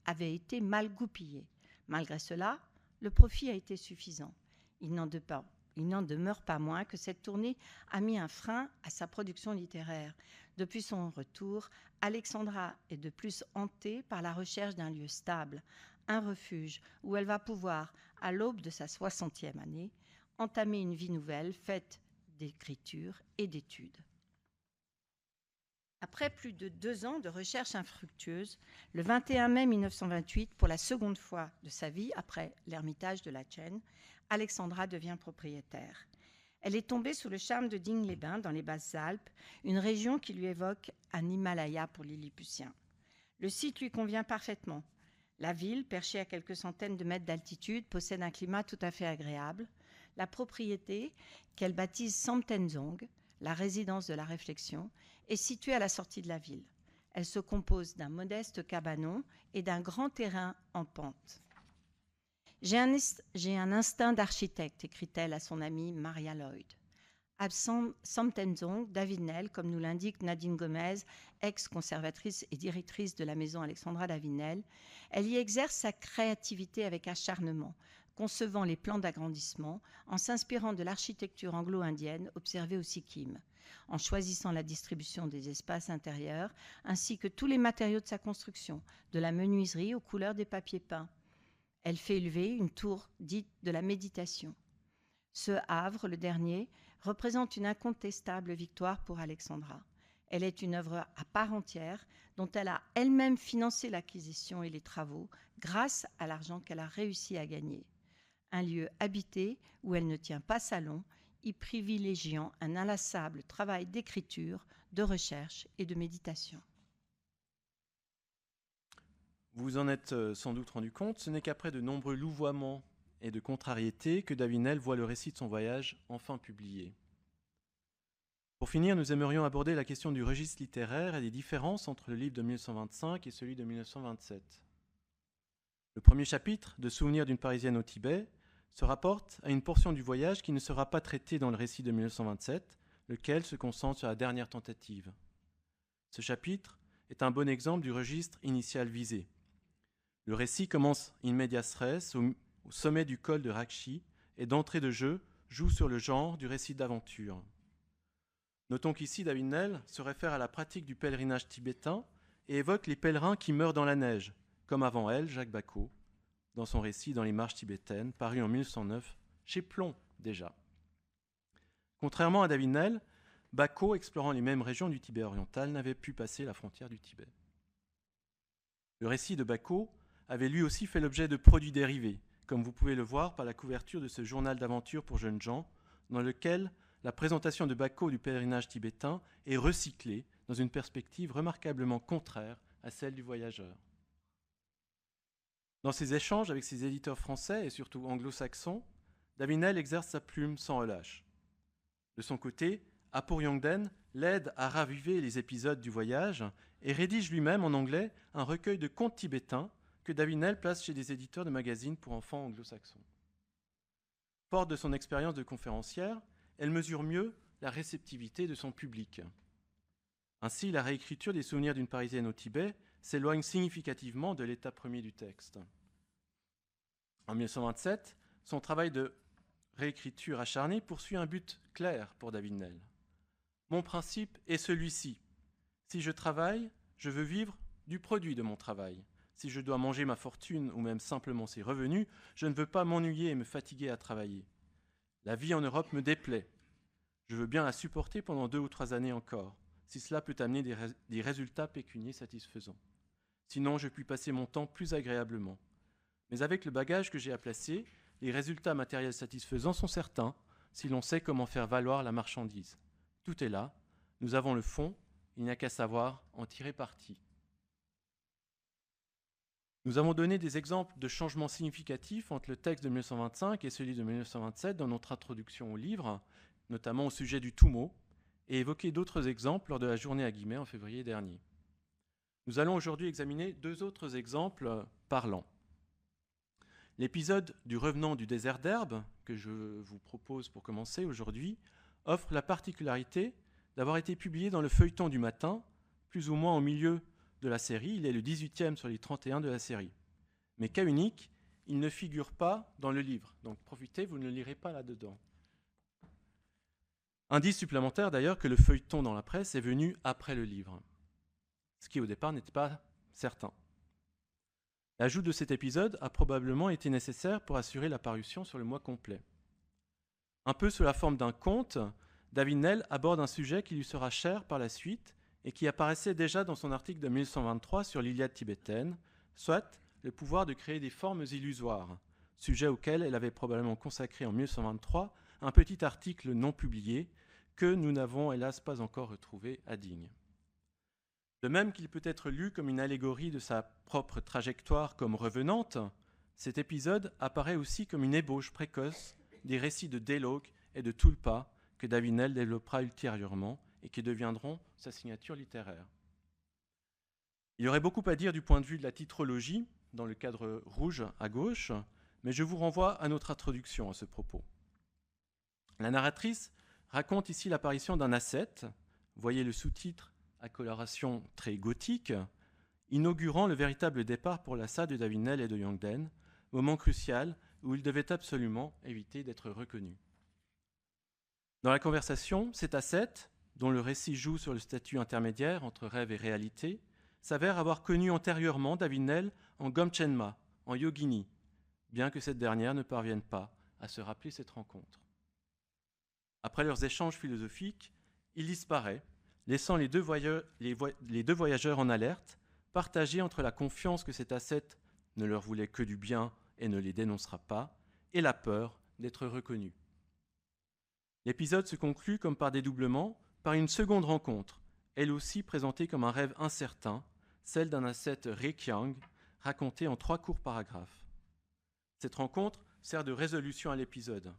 avait été mal goupillé. Malgré cela, le profit a été suffisant. Il n'en demeure pas moins que cette tournée a mis un frein à sa production littéraire. Depuis son retour, Alexandra est de plus hantée par la recherche d'un lieu stable, un refuge où elle va pouvoir, à l'aube de sa 60e année, entamer une vie nouvelle faite d'écriture et d'études. Après plus de 2 ans de recherche infructueuse, le 21 mai 1928, pour la seconde fois de sa vie après l'ermitage de la Chêne, Alexandra devient propriétaire. Elle est tombée sous le charme de Digne-les-Bains, dans les Basses-Alpes, une région qui lui évoque un Himalaya pour les Lilliputiens. Le site lui convient parfaitement. La ville, perchée à quelques centaines de mètres d'altitude, possède un climat tout à fait agréable. La propriété, qu'elle baptise Samtenzong, la résidence de la réflexion, est située à la sortie de la ville. Elle se compose d'un modeste cabanon et d'un grand terrain en pente. J'ai un instinct d'architecte, écrit-elle à son amie Maria Lloyd. À Samtenzong, David Nell, comme nous l'indique Nadine Gomez, ex-conservatrice et directrice de la maison Alexandra David Nell, elle y exerce sa créativité avec acharnement, concevant les plans d'agrandissement en s'inspirant de l'architecture anglo-indienne observée au Sikkim, en choisissant la distribution des espaces intérieurs ainsi que tous les matériaux de sa construction, de la menuiserie aux couleurs des papiers peints. Elle fait élever une tour dite de la méditation. Ce havre, le dernier, représente une incontestable victoire pour Alexandra. Elle est une œuvre à part entière dont elle a elle-même financé l'acquisition et les travaux grâce à l'argent qu'elle a réussi à gagner. Un lieu habité où elle ne tient pas salon, y privilégiant un inlassable travail d'écriture, de recherche et de méditation. Vous vous en êtes sans doute rendu compte, ce n'est qu'après de nombreux louvoiements et de contrariétés que David Nell voit le récit de son voyage enfin publié. Pour finir, nous aimerions aborder la question du registre littéraire et des différences entre le livre de 1925 et celui de 1927. Le premier chapitre, de Souvenirs d'une Parisienne au Tibet, se rapporte à une portion du voyage qui ne sera pas traitée dans le récit de 1927, lequel se concentre sur la dernière tentative. Ce chapitre est un bon exemple du registre initial visé. Le récit commence in medias res, au sommet du col de Rakshi, et d'entrée de jeu joue sur le genre du récit d'aventure. Notons qu'ici, David Nell se réfère à la pratique du pèlerinage tibétain et évoque les pèlerins qui meurent dans la neige, comme avant elle, Jacques Bacot, dans son récit Dans les marches tibétaines, paru en 1909, chez Plon déjà. Contrairement à David Nell, Bacot, explorant les mêmes régions du Tibet oriental, n'avait pu passer la frontière du Tibet. Le récit de Bacot avait lui aussi fait l'objet de produits dérivés, comme vous pouvez le voir par la couverture de ce journal d'aventure pour jeunes gens, dans lequel la présentation de Bacot du pèlerinage tibétain est recyclée dans une perspective remarquablement contraire à celle du voyageur. Dans ses échanges avec ses éditeurs français et surtout anglo-saxons, David Nell exerce sa plume sans relâche. De son côté, Apoor-Yongden l'aide à raviver les épisodes du voyage et rédige lui-même en anglais un recueil de contes tibétains que Davinel place chez des éditeurs de magazines pour enfants anglo-saxons. Forte de son expérience de conférencière, elle mesure mieux la réceptivité de son public. Ainsi, la réécriture des souvenirs d'une Parisienne au Tibet s'éloigne significativement de l'état premier du texte. En 1927, son travail de réécriture acharnée poursuit un but clair pour Davinel. Mon principe est celui-ci. Si je travaille, je veux vivre du produit de mon travail. Si je dois manger ma fortune ou même simplement ses revenus, je ne veux pas m'ennuyer et me fatiguer à travailler. La vie en Europe me déplaît. Je veux bien la supporter pendant 2 ou 3 années encore, si cela peut amener des résultats pécuniaires satisfaisants. Sinon, je puis passer mon temps plus agréablement. Mais avec le bagage que j'ai à placer, les résultats matériels satisfaisants sont certains, si l'on sait comment faire valoir la marchandise. Tout est là, nous avons le fond, il n'y a qu'à savoir en tirer parti. Nous avons donné des exemples de changements significatifs entre le texte de 1925 et celui de 1927 dans notre introduction au livre, notamment au sujet du Tumo, et évoqué d'autres exemples lors de la journée à Guimet en février dernier. Nous allons aujourd'hui examiner 2 autres exemples parlants. L'épisode du revenant du désert d'herbe, que je vous propose pour commencer aujourd'hui, offre la particularité d'avoir été publié dans le feuilleton du matin, plus ou moins au milieu de la série. Il est le 18e sur les 31 de la série. Mais cas unique, il ne figure pas dans le livre. Donc profitez, vous ne le lirez pas là-dedans. Indice supplémentaire d'ailleurs que le feuilleton dans la presse est venu après le livre, ce qui au départ n'était pas certain. L'ajout de cet épisode a probablement été nécessaire pour assurer la parution sur le mois complet. Un peu sous la forme d'un conte, Davinel aborde un sujet qui lui sera cher par la suite et qui apparaissait déjà dans son article de 1923 sur l'Iliade tibétaine, soit le pouvoir de créer des formes illusoires, sujet auquel elle avait probablement consacré en 1923 un petit article non publié que nous n'avons hélas pas encore retrouvé à Digne. De même qu'il peut être lu comme une allégorie de sa propre trajectoire comme revenante, cet épisode apparaît aussi comme une ébauche précoce des récits de Delog et de Tulpa que Davinel développera ultérieurement et qui deviendront sa signature littéraire. Il y aurait beaucoup à dire du point de vue de la titrologie, dans le cadre rouge à gauche, mais je vous renvoie à notre introduction à ce propos. La narratrice raconte ici l'apparition d'un ascète, voyez le sous-titre à coloration très gothique, inaugurant le véritable départ pour l'Assa de Davinel et de Yongden, moment crucial où il devait absolument éviter d'être reconnu. Dans la conversation, cet ascète, dont le récit joue sur le statut intermédiaire entre rêve et réalité, s'avère avoir connu antérieurement Davinel en Gomchenma, en Yogini, bien que cette dernière ne parvienne pas à se rappeler cette rencontre. Après leurs échanges philosophiques, il disparaît, laissant les deux voyageurs en alerte, partagés entre la confiance que cet ascète ne leur voulait que du bien et ne les dénoncera pas, et la peur d'être reconnu. L'épisode se conclut comme par dédoublement par une seconde rencontre, elle aussi présentée comme un rêve incertain, celle d'un ascète Rekyang, racontée en 3 courts paragraphes. Cette rencontre sert de résolution à l'épisode.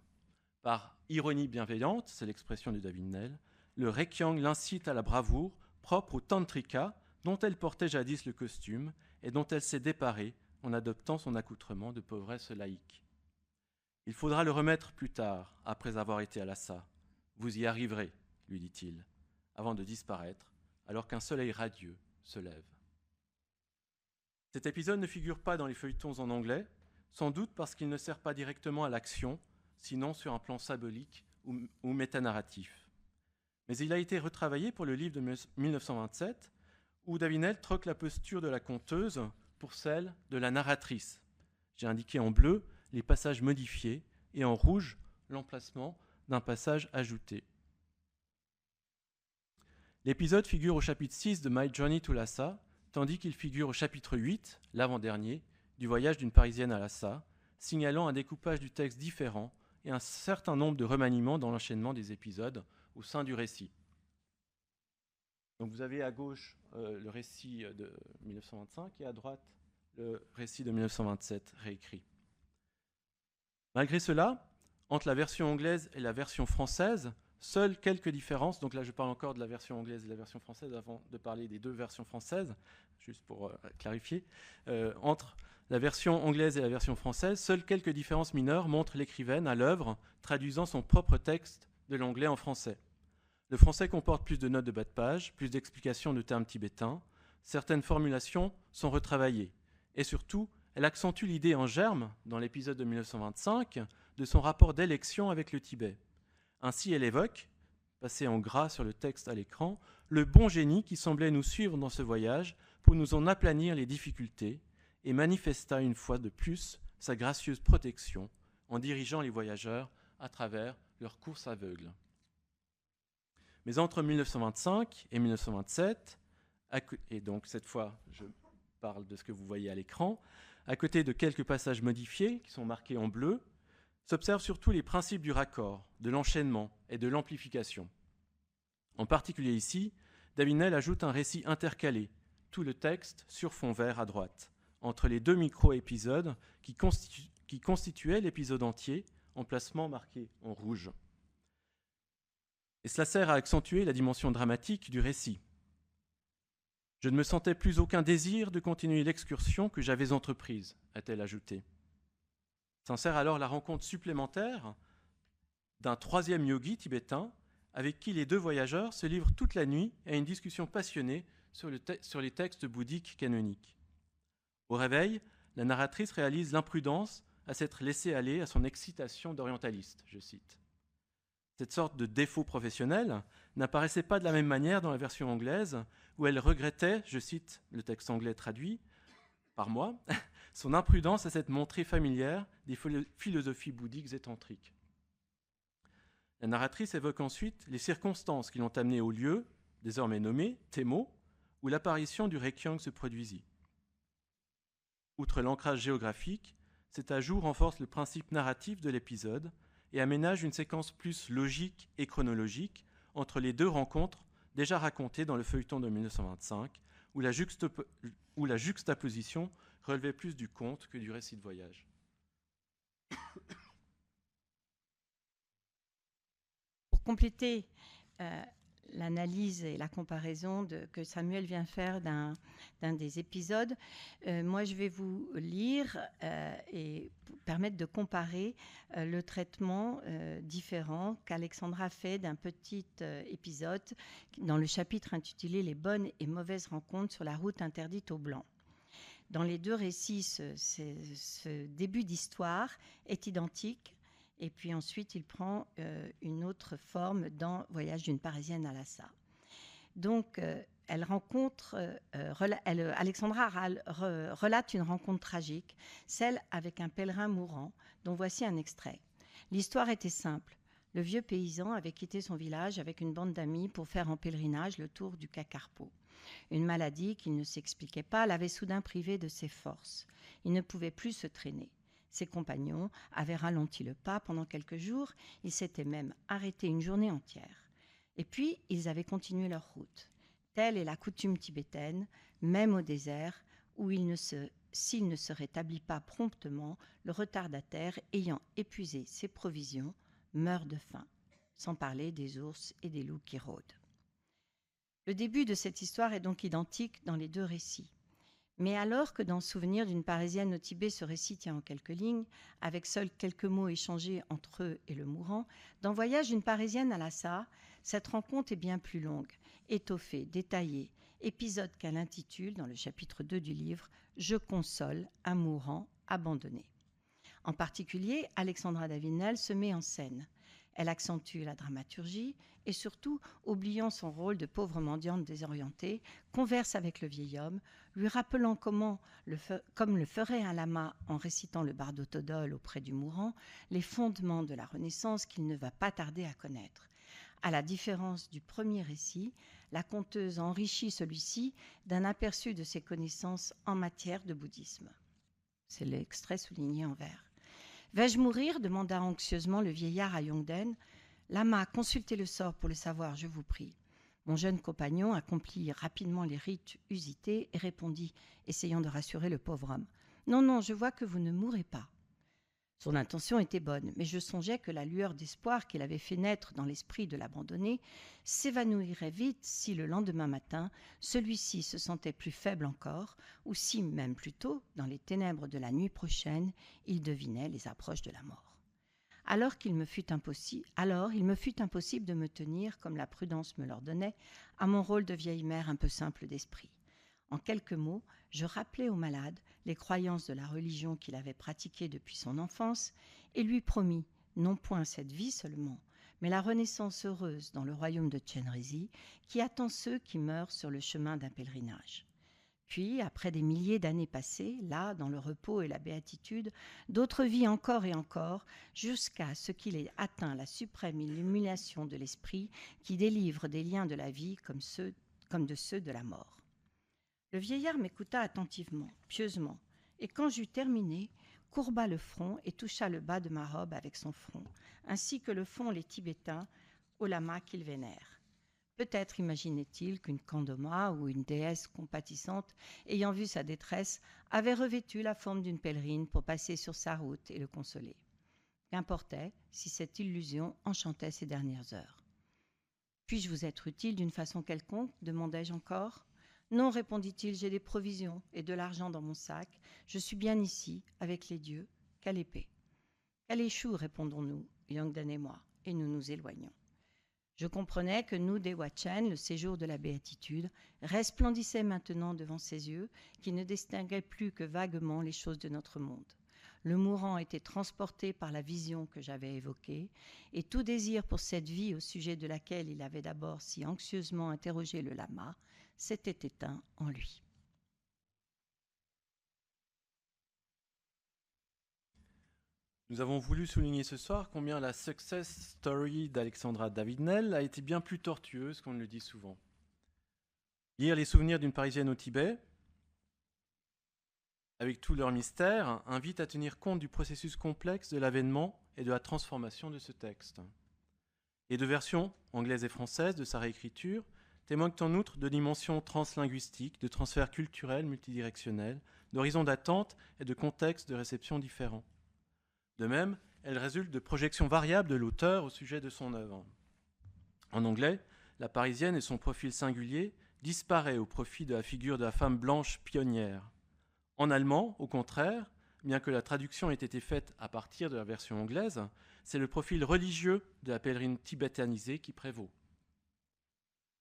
Par ironie bienveillante, c'est l'expression de Davinel, le Rekyang l'incite à la bravoure propre au tantrika dont elle portait jadis le costume et dont elle s'est déparée en adoptant son accoutrement de pauvresse laïque. Il faudra le remettre plus tard, après avoir été à Lhasa. Vous y arriverez, lui dit-il, avant de disparaître, alors qu'un soleil radieux se lève. Cet épisode ne figure pas dans les feuilletons en anglais, sans doute parce qu'il ne sert pas directement à l'action, sinon sur un plan symbolique ou métanarratif. Mais il a été retravaillé pour le livre de 1927, où Davinel troque la posture de la conteuse pour celle de la narratrice. J'ai indiqué en bleu les passages modifiés et en rouge l'emplacement d'un passage ajouté. L'épisode figure au chapitre 6 de My Journey to Lhasa, tandis qu'il figure au chapitre 8, l'avant-dernier, du voyage d'une Parisienne à Lhasa, signalant un découpage du texte différent et un certain nombre de remaniements dans l'enchaînement des épisodes au sein du récit. Donc vous avez à gauche le récit de 1925 et à droite le récit de 1927 réécrit. Malgré cela, entre la version anglaise et la version française, Seules quelques différences, donc là je parle encore de la version anglaise et de la version française avant de parler des deux versions françaises, juste pour clarifier. Entre la version anglaise et la version française, seules quelques différences mineures montrent l'écrivaine à l'œuvre traduisant son propre texte de l'anglais en français. Le français comporte plus de notes de bas de page, plus d'explications de termes tibétains, certaines formulations sont retravaillées. Et surtout, elle accentue l'idée en germe, dans l'épisode de 1925, de son rapport d'élection avec le Tibet. Ainsi, elle évoque, passé en gras sur le texte à l'écran, le bon génie qui semblait nous suivre dans ce voyage pour nous en aplanir les difficultés et manifesta une fois de plus sa gracieuse protection en dirigeant les voyageurs à travers leur course aveugle. Mais entre 1925 et 1927, et donc cette fois je parle de ce que vous voyez à l'écran, à côté de quelques passages modifiés qui sont marqués en bleu, s'observent surtout les principes du raccord, de l'enchaînement et de l'amplification. En particulier ici, Davinel ajoute un récit intercalé, tout le texte sur fond vert à droite, entre les deux micro-épisodes qui constituaient l'épisode entier, emplacement marqué en rouge. Et cela sert à accentuer la dimension dramatique du récit. Je ne me sentais plus aucun désir de continuer l'excursion que j'avais entreprise, a-t-elle ajouté. S'en sert alors la rencontre supplémentaire d'un troisième yogi tibétain avec qui les deux voyageurs se livrent toute la nuit à une discussion passionnée sur les textes bouddhiques canoniques. Au réveil, la narratrice réalise l'imprudence à s'être laissée aller à son excitation d'orientaliste, je cite. Cette sorte de défaut professionnel n'apparaissait pas de la même manière dans la version anglaise, où elle regrettait, je cite le texte anglais traduit par moi, son imprudence à s'être montrée familière des philosophies bouddhiques et tantriques. La narratrice évoque ensuite les circonstances qui l'ont amenée au lieu, désormais nommé Temo, où l'apparition du Rekyung se produisit. Outre l'ancrage géographique, cet ajout renforce le principe narratif de l'épisode et aménage une séquence plus logique et chronologique entre les deux rencontres déjà racontées dans le feuilleton de 1925, où la juxtaposition relevait plus du conte que du récit de voyage. Pour compléter l'analyse et la comparaison que Samuel vient faire d'un des épisodes, moi je vais vous lire et permettre de comparer le traitement différent qu'Alexandra fait d'un petit épisode dans le chapitre intitulé « Les bonnes et mauvaises rencontres sur la route interdite aux Blancs ». Dans les deux récits, ce début d'histoire est identique. Et puis ensuite, il prend une autre forme dans Voyage d'une Parisienne à Lhasa. Donc, Alexandra relate une rencontre tragique, celle avec un pèlerin mourant, dont voici un extrait. L'histoire était simple. Le vieux paysan avait quitté son village avec une bande d'amis pour faire en pèlerinage le tour du Kakarpo. Une maladie qu'il ne s'expliquait pas l'avait soudain privé de ses forces. Il ne pouvait plus se traîner. Ses compagnons avaient ralenti le pas pendant quelques jours, ils s'étaient même arrêtés une journée entière. Et puis, ils avaient continué leur route. Telle est la coutume tibétaine, même au désert, où s'il ne se rétablit pas promptement, le retardataire, ayant épuisé ses provisions, meurt de faim, sans parler des ours et des loups qui rôdent. Le début de cette histoire est donc identique dans les deux récits. Mais alors que dans Souvenir d'une Parisienne au Tibet, ce récit tient en quelques lignes, avec seuls quelques mots échangés entre eux et le mourant, dans Voyage d'une Parisienne à Lhasa, cette rencontre est bien plus longue, étoffée, détaillée, épisode qu'elle intitule, dans le chapitre 2 du livre, « Je console un mourant abandonné ». En particulier, Alexandra Davinel se met en scène. Elle accentue la dramaturgie et surtout, oubliant son rôle de pauvre mendiante désorientée, converse avec le vieil homme, lui rappelant comme le ferait un lama en récitant le bardo todol auprès du mourant, les fondements de la Renaissance qu'il ne va pas tarder à connaître. À la différence du premier récit, la conteuse enrichit celui-ci d'un aperçu de ses connaissances en matière de bouddhisme. C'est l'extrait souligné en vert. « Vais-je mourir » demanda anxieusement le vieillard à Yongden. « Lama, consultez le sort pour le savoir, je vous prie. » Mon jeune compagnon accomplit rapidement les rites usités et répondit, essayant de rassurer le pauvre homme. « Non, non, je vois que vous ne mourrez pas. » Son intention était bonne, mais je songeais que la lueur d'espoir qu'il avait fait naître dans l'esprit de l'abandonné s'évanouirait vite si le lendemain matin, celui-ci se sentait plus faible encore, ou si, même plus tôt, dans les ténèbres de la nuit prochaine, il devinait les approches de la mort. Alors il me fut impossible de me tenir, comme la prudence me l'ordonnait, à mon rôle de vieille mère un peu simple d'esprit. En quelques mots, je rappelai au malade les croyances de la religion qu'il avait pratiquée depuis son enfance et lui promis, non point cette vie seulement, mais la renaissance heureuse dans le royaume de Chenrezig qui attend ceux qui meurent sur le chemin d'un pèlerinage. Puis, après des milliers d'années passées, là, dans le repos et la béatitude, d'autres vies encore et encore, jusqu'à ce qu'il ait atteint la suprême illumination de l'esprit qui délivre des liens de la vie comme de ceux de la mort. Le vieillard m'écouta attentivement, pieusement, et quand j'eus terminé, courba le front et toucha le bas de ma robe avec son front, ainsi que le font les Tibétains au lama qu'ils vénèrent. Peut-être imaginait-il qu'une Kandoma ou une déesse compatissante, ayant vu sa détresse, avait revêtu la forme d'une pèlerine pour passer sur sa route et le consoler. Qu'importait si cette illusion enchantait ses dernières heures. « Puis-je vous être utile d'une façon quelconque » demandai-je encore. « Non, répondit-il, j'ai des provisions et de l'argent dans mon sac. Je suis bien ici, avec les dieux, qu'à l'épée. »« Qu'à l'échoue, répondons-nous, Yongden et moi, et nous nous éloignons. » Je comprenais que nous, des Huachen, le séjour de la béatitude, resplendissait maintenant devant ses yeux, qui ne distinguaient plus que vaguement les choses de notre monde. Le mourant était transporté par la vision que j'avais évoquée, et tout désir pour cette vie au sujet de laquelle il avait d'abord si anxieusement interrogé le lama s'était éteint en lui. Nous avons voulu souligner ce soir combien la success story d'Alexandra David-Néel a été bien plus tortueuse qu'on ne le dit souvent. Lire les souvenirs d'une Parisienne au Tibet, avec tout leur mystère, invite à tenir compte du processus complexe de l'avènement et de la transformation de ce texte. Les deux versions, anglaise et française, de sa réécriture témoignent en outre de dimensions translinguistiques, de transferts culturels multidirectionnels, d'horizons d'attente et de contextes de réception différents. De même, elle résulte de projections variables de l'auteur au sujet de son œuvre. En anglais, la Parisienne et son profil singulier disparaît au profit de la figure de la femme blanche pionnière. En allemand, au contraire, bien que la traduction ait été faite à partir de la version anglaise, c'est le profil religieux de la pèlerine tibétanisée qui prévaut.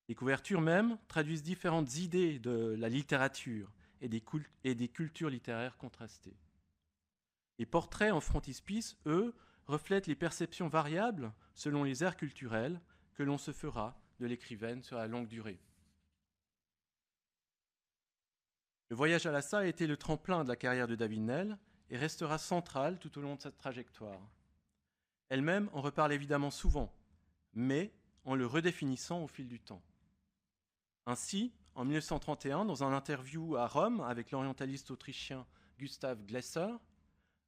Les couvertures même traduisent différentes idées de la littérature et des cultures littéraires contrastées. Les portraits en frontispice, eux, reflètent les perceptions variables selon les aires culturelles que l'on se fera de l'écrivaine sur la longue durée. Le voyage à Lhasa a été le tremplin de la carrière de David-Néel et restera central tout au long de sa trajectoire. Elle-même en reparle évidemment souvent, mais en le redéfinissant au fil du temps. Ainsi, en 1931, dans un interview à Rome avec l'orientaliste autrichien Gustav Glesser,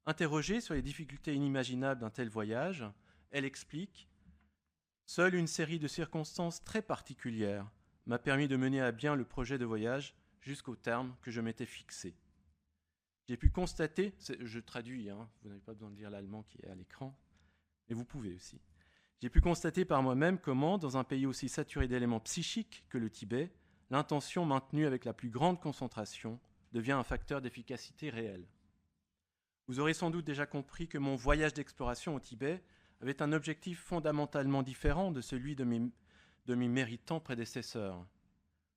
interrogée sur les difficultés inimaginables d'un tel voyage, elle explique « Seule une série de circonstances très particulières m'a permis de mener à bien le projet de voyage jusqu'au terme que je m'étais fixé. J'ai pu constater, je traduis, vous n'avez pas besoin de lire l'allemand qui est à l'écran, mais vous pouvez aussi. J'ai pu constater par moi-même comment, dans un pays aussi saturé d'éléments psychiques que le Tibet, l'intention maintenue avec la plus grande concentration devient un facteur d'efficacité réel. Vous aurez sans doute déjà compris que mon voyage d'exploration au Tibet avait un objectif fondamentalement différent de celui de mes méritants prédécesseurs.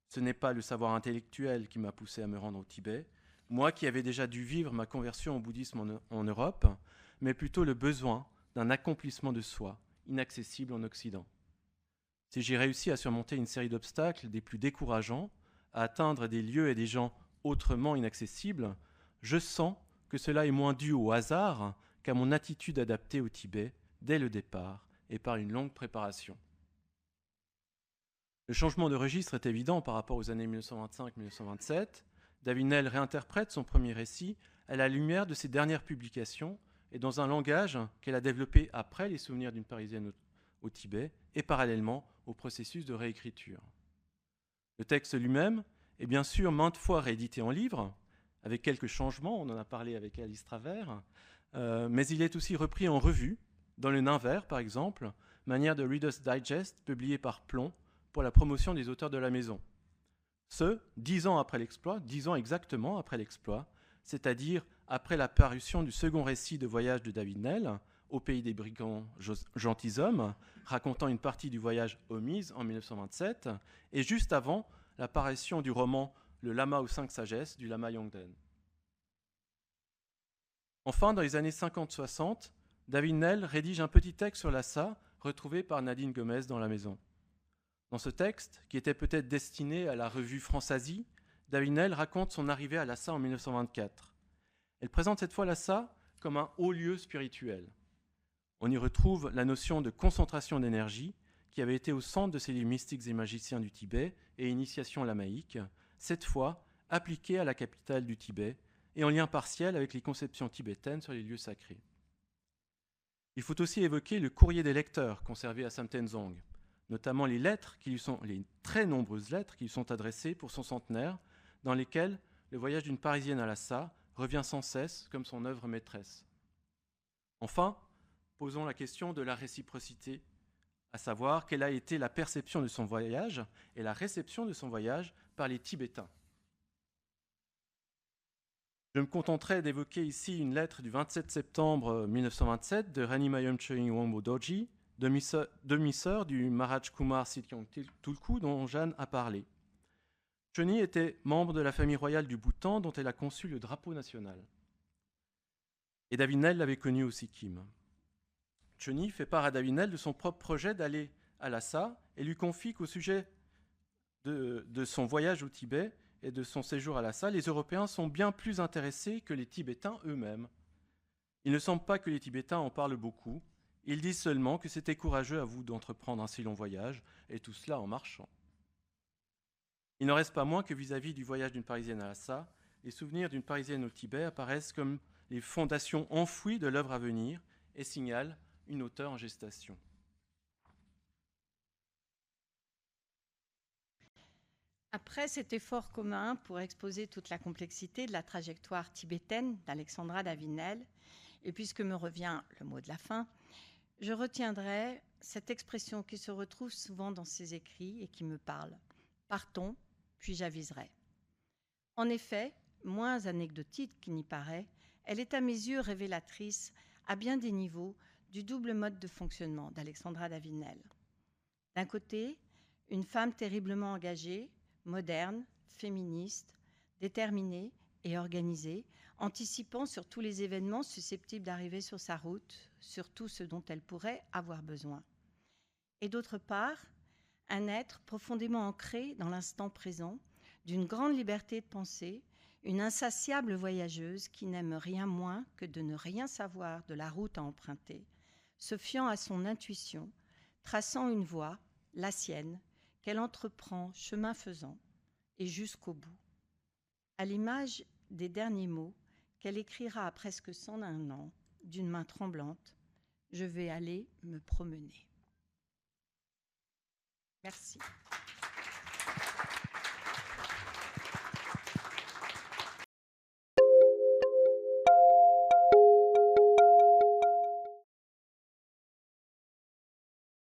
Ce n'est pas le savoir intellectuel qui m'a poussé à me rendre au Tibet, moi qui avais déjà dû vivre ma conversion au bouddhisme en Europe, mais plutôt le besoin d'un accomplissement de soi, inaccessible en Occident. Si j'ai réussi à surmonter une série d'obstacles des plus décourageants, à atteindre des lieux et des gens autrement inaccessibles, je sens que cela est moins dû au hasard qu'à mon attitude adaptée au Tibet dès le départ et par une longue préparation. Le changement de registre est évident par rapport aux années 1925-1927. David-Néel réinterprète son premier récit à la lumière de ses dernières publications et dans un langage qu'elle a développé après les souvenirs d'une Parisienne au Tibet et parallèlement au processus de réécriture. Le texte lui-même est bien sûr maintes fois réédité en livre, avec quelques changements, on en a parlé avec Alice Travers, mais il est aussi repris en revue, dans le Nain Vert par exemple, manière de Reader's Digest publié par Plomb pour la promotion des auteurs de la maison. Ce, 10 ans après l'exploit, 10 ans exactement après l'exploit, c'est-à-dire après la parution du second récit de voyage de David Nel, Au pays des brigands gentilshommes, racontant une partie du voyage omise en 1927, et juste avant l'apparition du roman Le Lama aux 5 sagesses du Lama Yongden. Enfin, dans les années 50-60, David Nel rédige un petit texte sur Lhasa, retrouvé par Nadine Gomez dans la maison. Dans ce texte, qui était peut-être destiné à la revue Fransasie, David Nel raconte son arrivée à Lhasa en 1924. Elle présente cette fois Lhasa comme un haut lieu spirituel. On y retrouve la notion de concentration d'énergie qui avait été au centre de ces livres mystiques et magiciens du Tibet et initiation lamaïque, cette fois appliquée à la capitale du Tibet et en lien partiel avec les conceptions tibétaines sur les lieux sacrés. Il faut aussi évoquer le courrier des lecteurs conservé à Samtenzong, notamment les très nombreuses lettres qui lui sont adressées pour son centenaire, dans lesquelles le voyage d'une Parisienne à Lhasa revient sans cesse comme son œuvre maîtresse. Enfin, posons la question de la réciprocité, à savoir quelle a été la perception de son voyage et la réception de son voyage par les Tibétains. Je me contenterai d'évoquer ici une lettre du 27 septembre 1927 de Rani Mayom Choing Wombo Dorji, demi-sœur du Maharaj Kumar Sityong Tulku dont Jeanne a parlé. Choni était membre de la famille royale du Bhoutan dont elle a conçu le drapeau national. Et David Nel l'avait connu au Sikkim. Choni fait part à David Nel de son propre projet d'aller à Lhasa et lui confie qu'au sujet de son voyage au Tibet et de son séjour à Lhasa, les Européens sont bien plus intéressés que les Tibétains eux-mêmes. Il ne semble pas que les Tibétains en parlent beaucoup. Ils disent seulement que c'était courageux à vous d'entreprendre un si long voyage, et tout cela en marchant. Il n'en reste pas moins que vis-à-vis du voyage d'une Parisienne à Lhasa, les souvenirs d'une Parisienne au Tibet apparaissent comme les fondations enfouies de l'œuvre à venir et signalent une auteure en gestation. Après cet effort commun pour exposer toute la complexité de la trajectoire tibétaine d'Alexandra David Nel, et puisque me revient le mot de la fin, je retiendrai cette expression qui se retrouve souvent dans ses écrits et qui me parle. Partons, puis j'aviserai. En effet, moins anecdotique qu'il n'y paraît, elle est à mes yeux révélatrice, à bien des niveaux, du double mode de fonctionnement d'Alexandra David Nel. D'un côté, une femme terriblement engagée, moderne, féministe, déterminée et organisée, anticipant sur tous les événements susceptibles d'arriver sur sa route, sur tout ce dont elle pourrait avoir besoin. Et d'autre part, un être profondément ancré dans l'instant présent, d'une grande liberté de pensée, une insatiable voyageuse qui n'aime rien moins que de ne rien savoir de la route à emprunter, se fiant à son intuition, traçant une voie, la sienne, qu'elle entreprend chemin faisant et jusqu'au bout. À l'image des derniers mots qu'elle écrira à presque 101 ans, d'une main tremblante, « Je vais aller me promener ». Merci.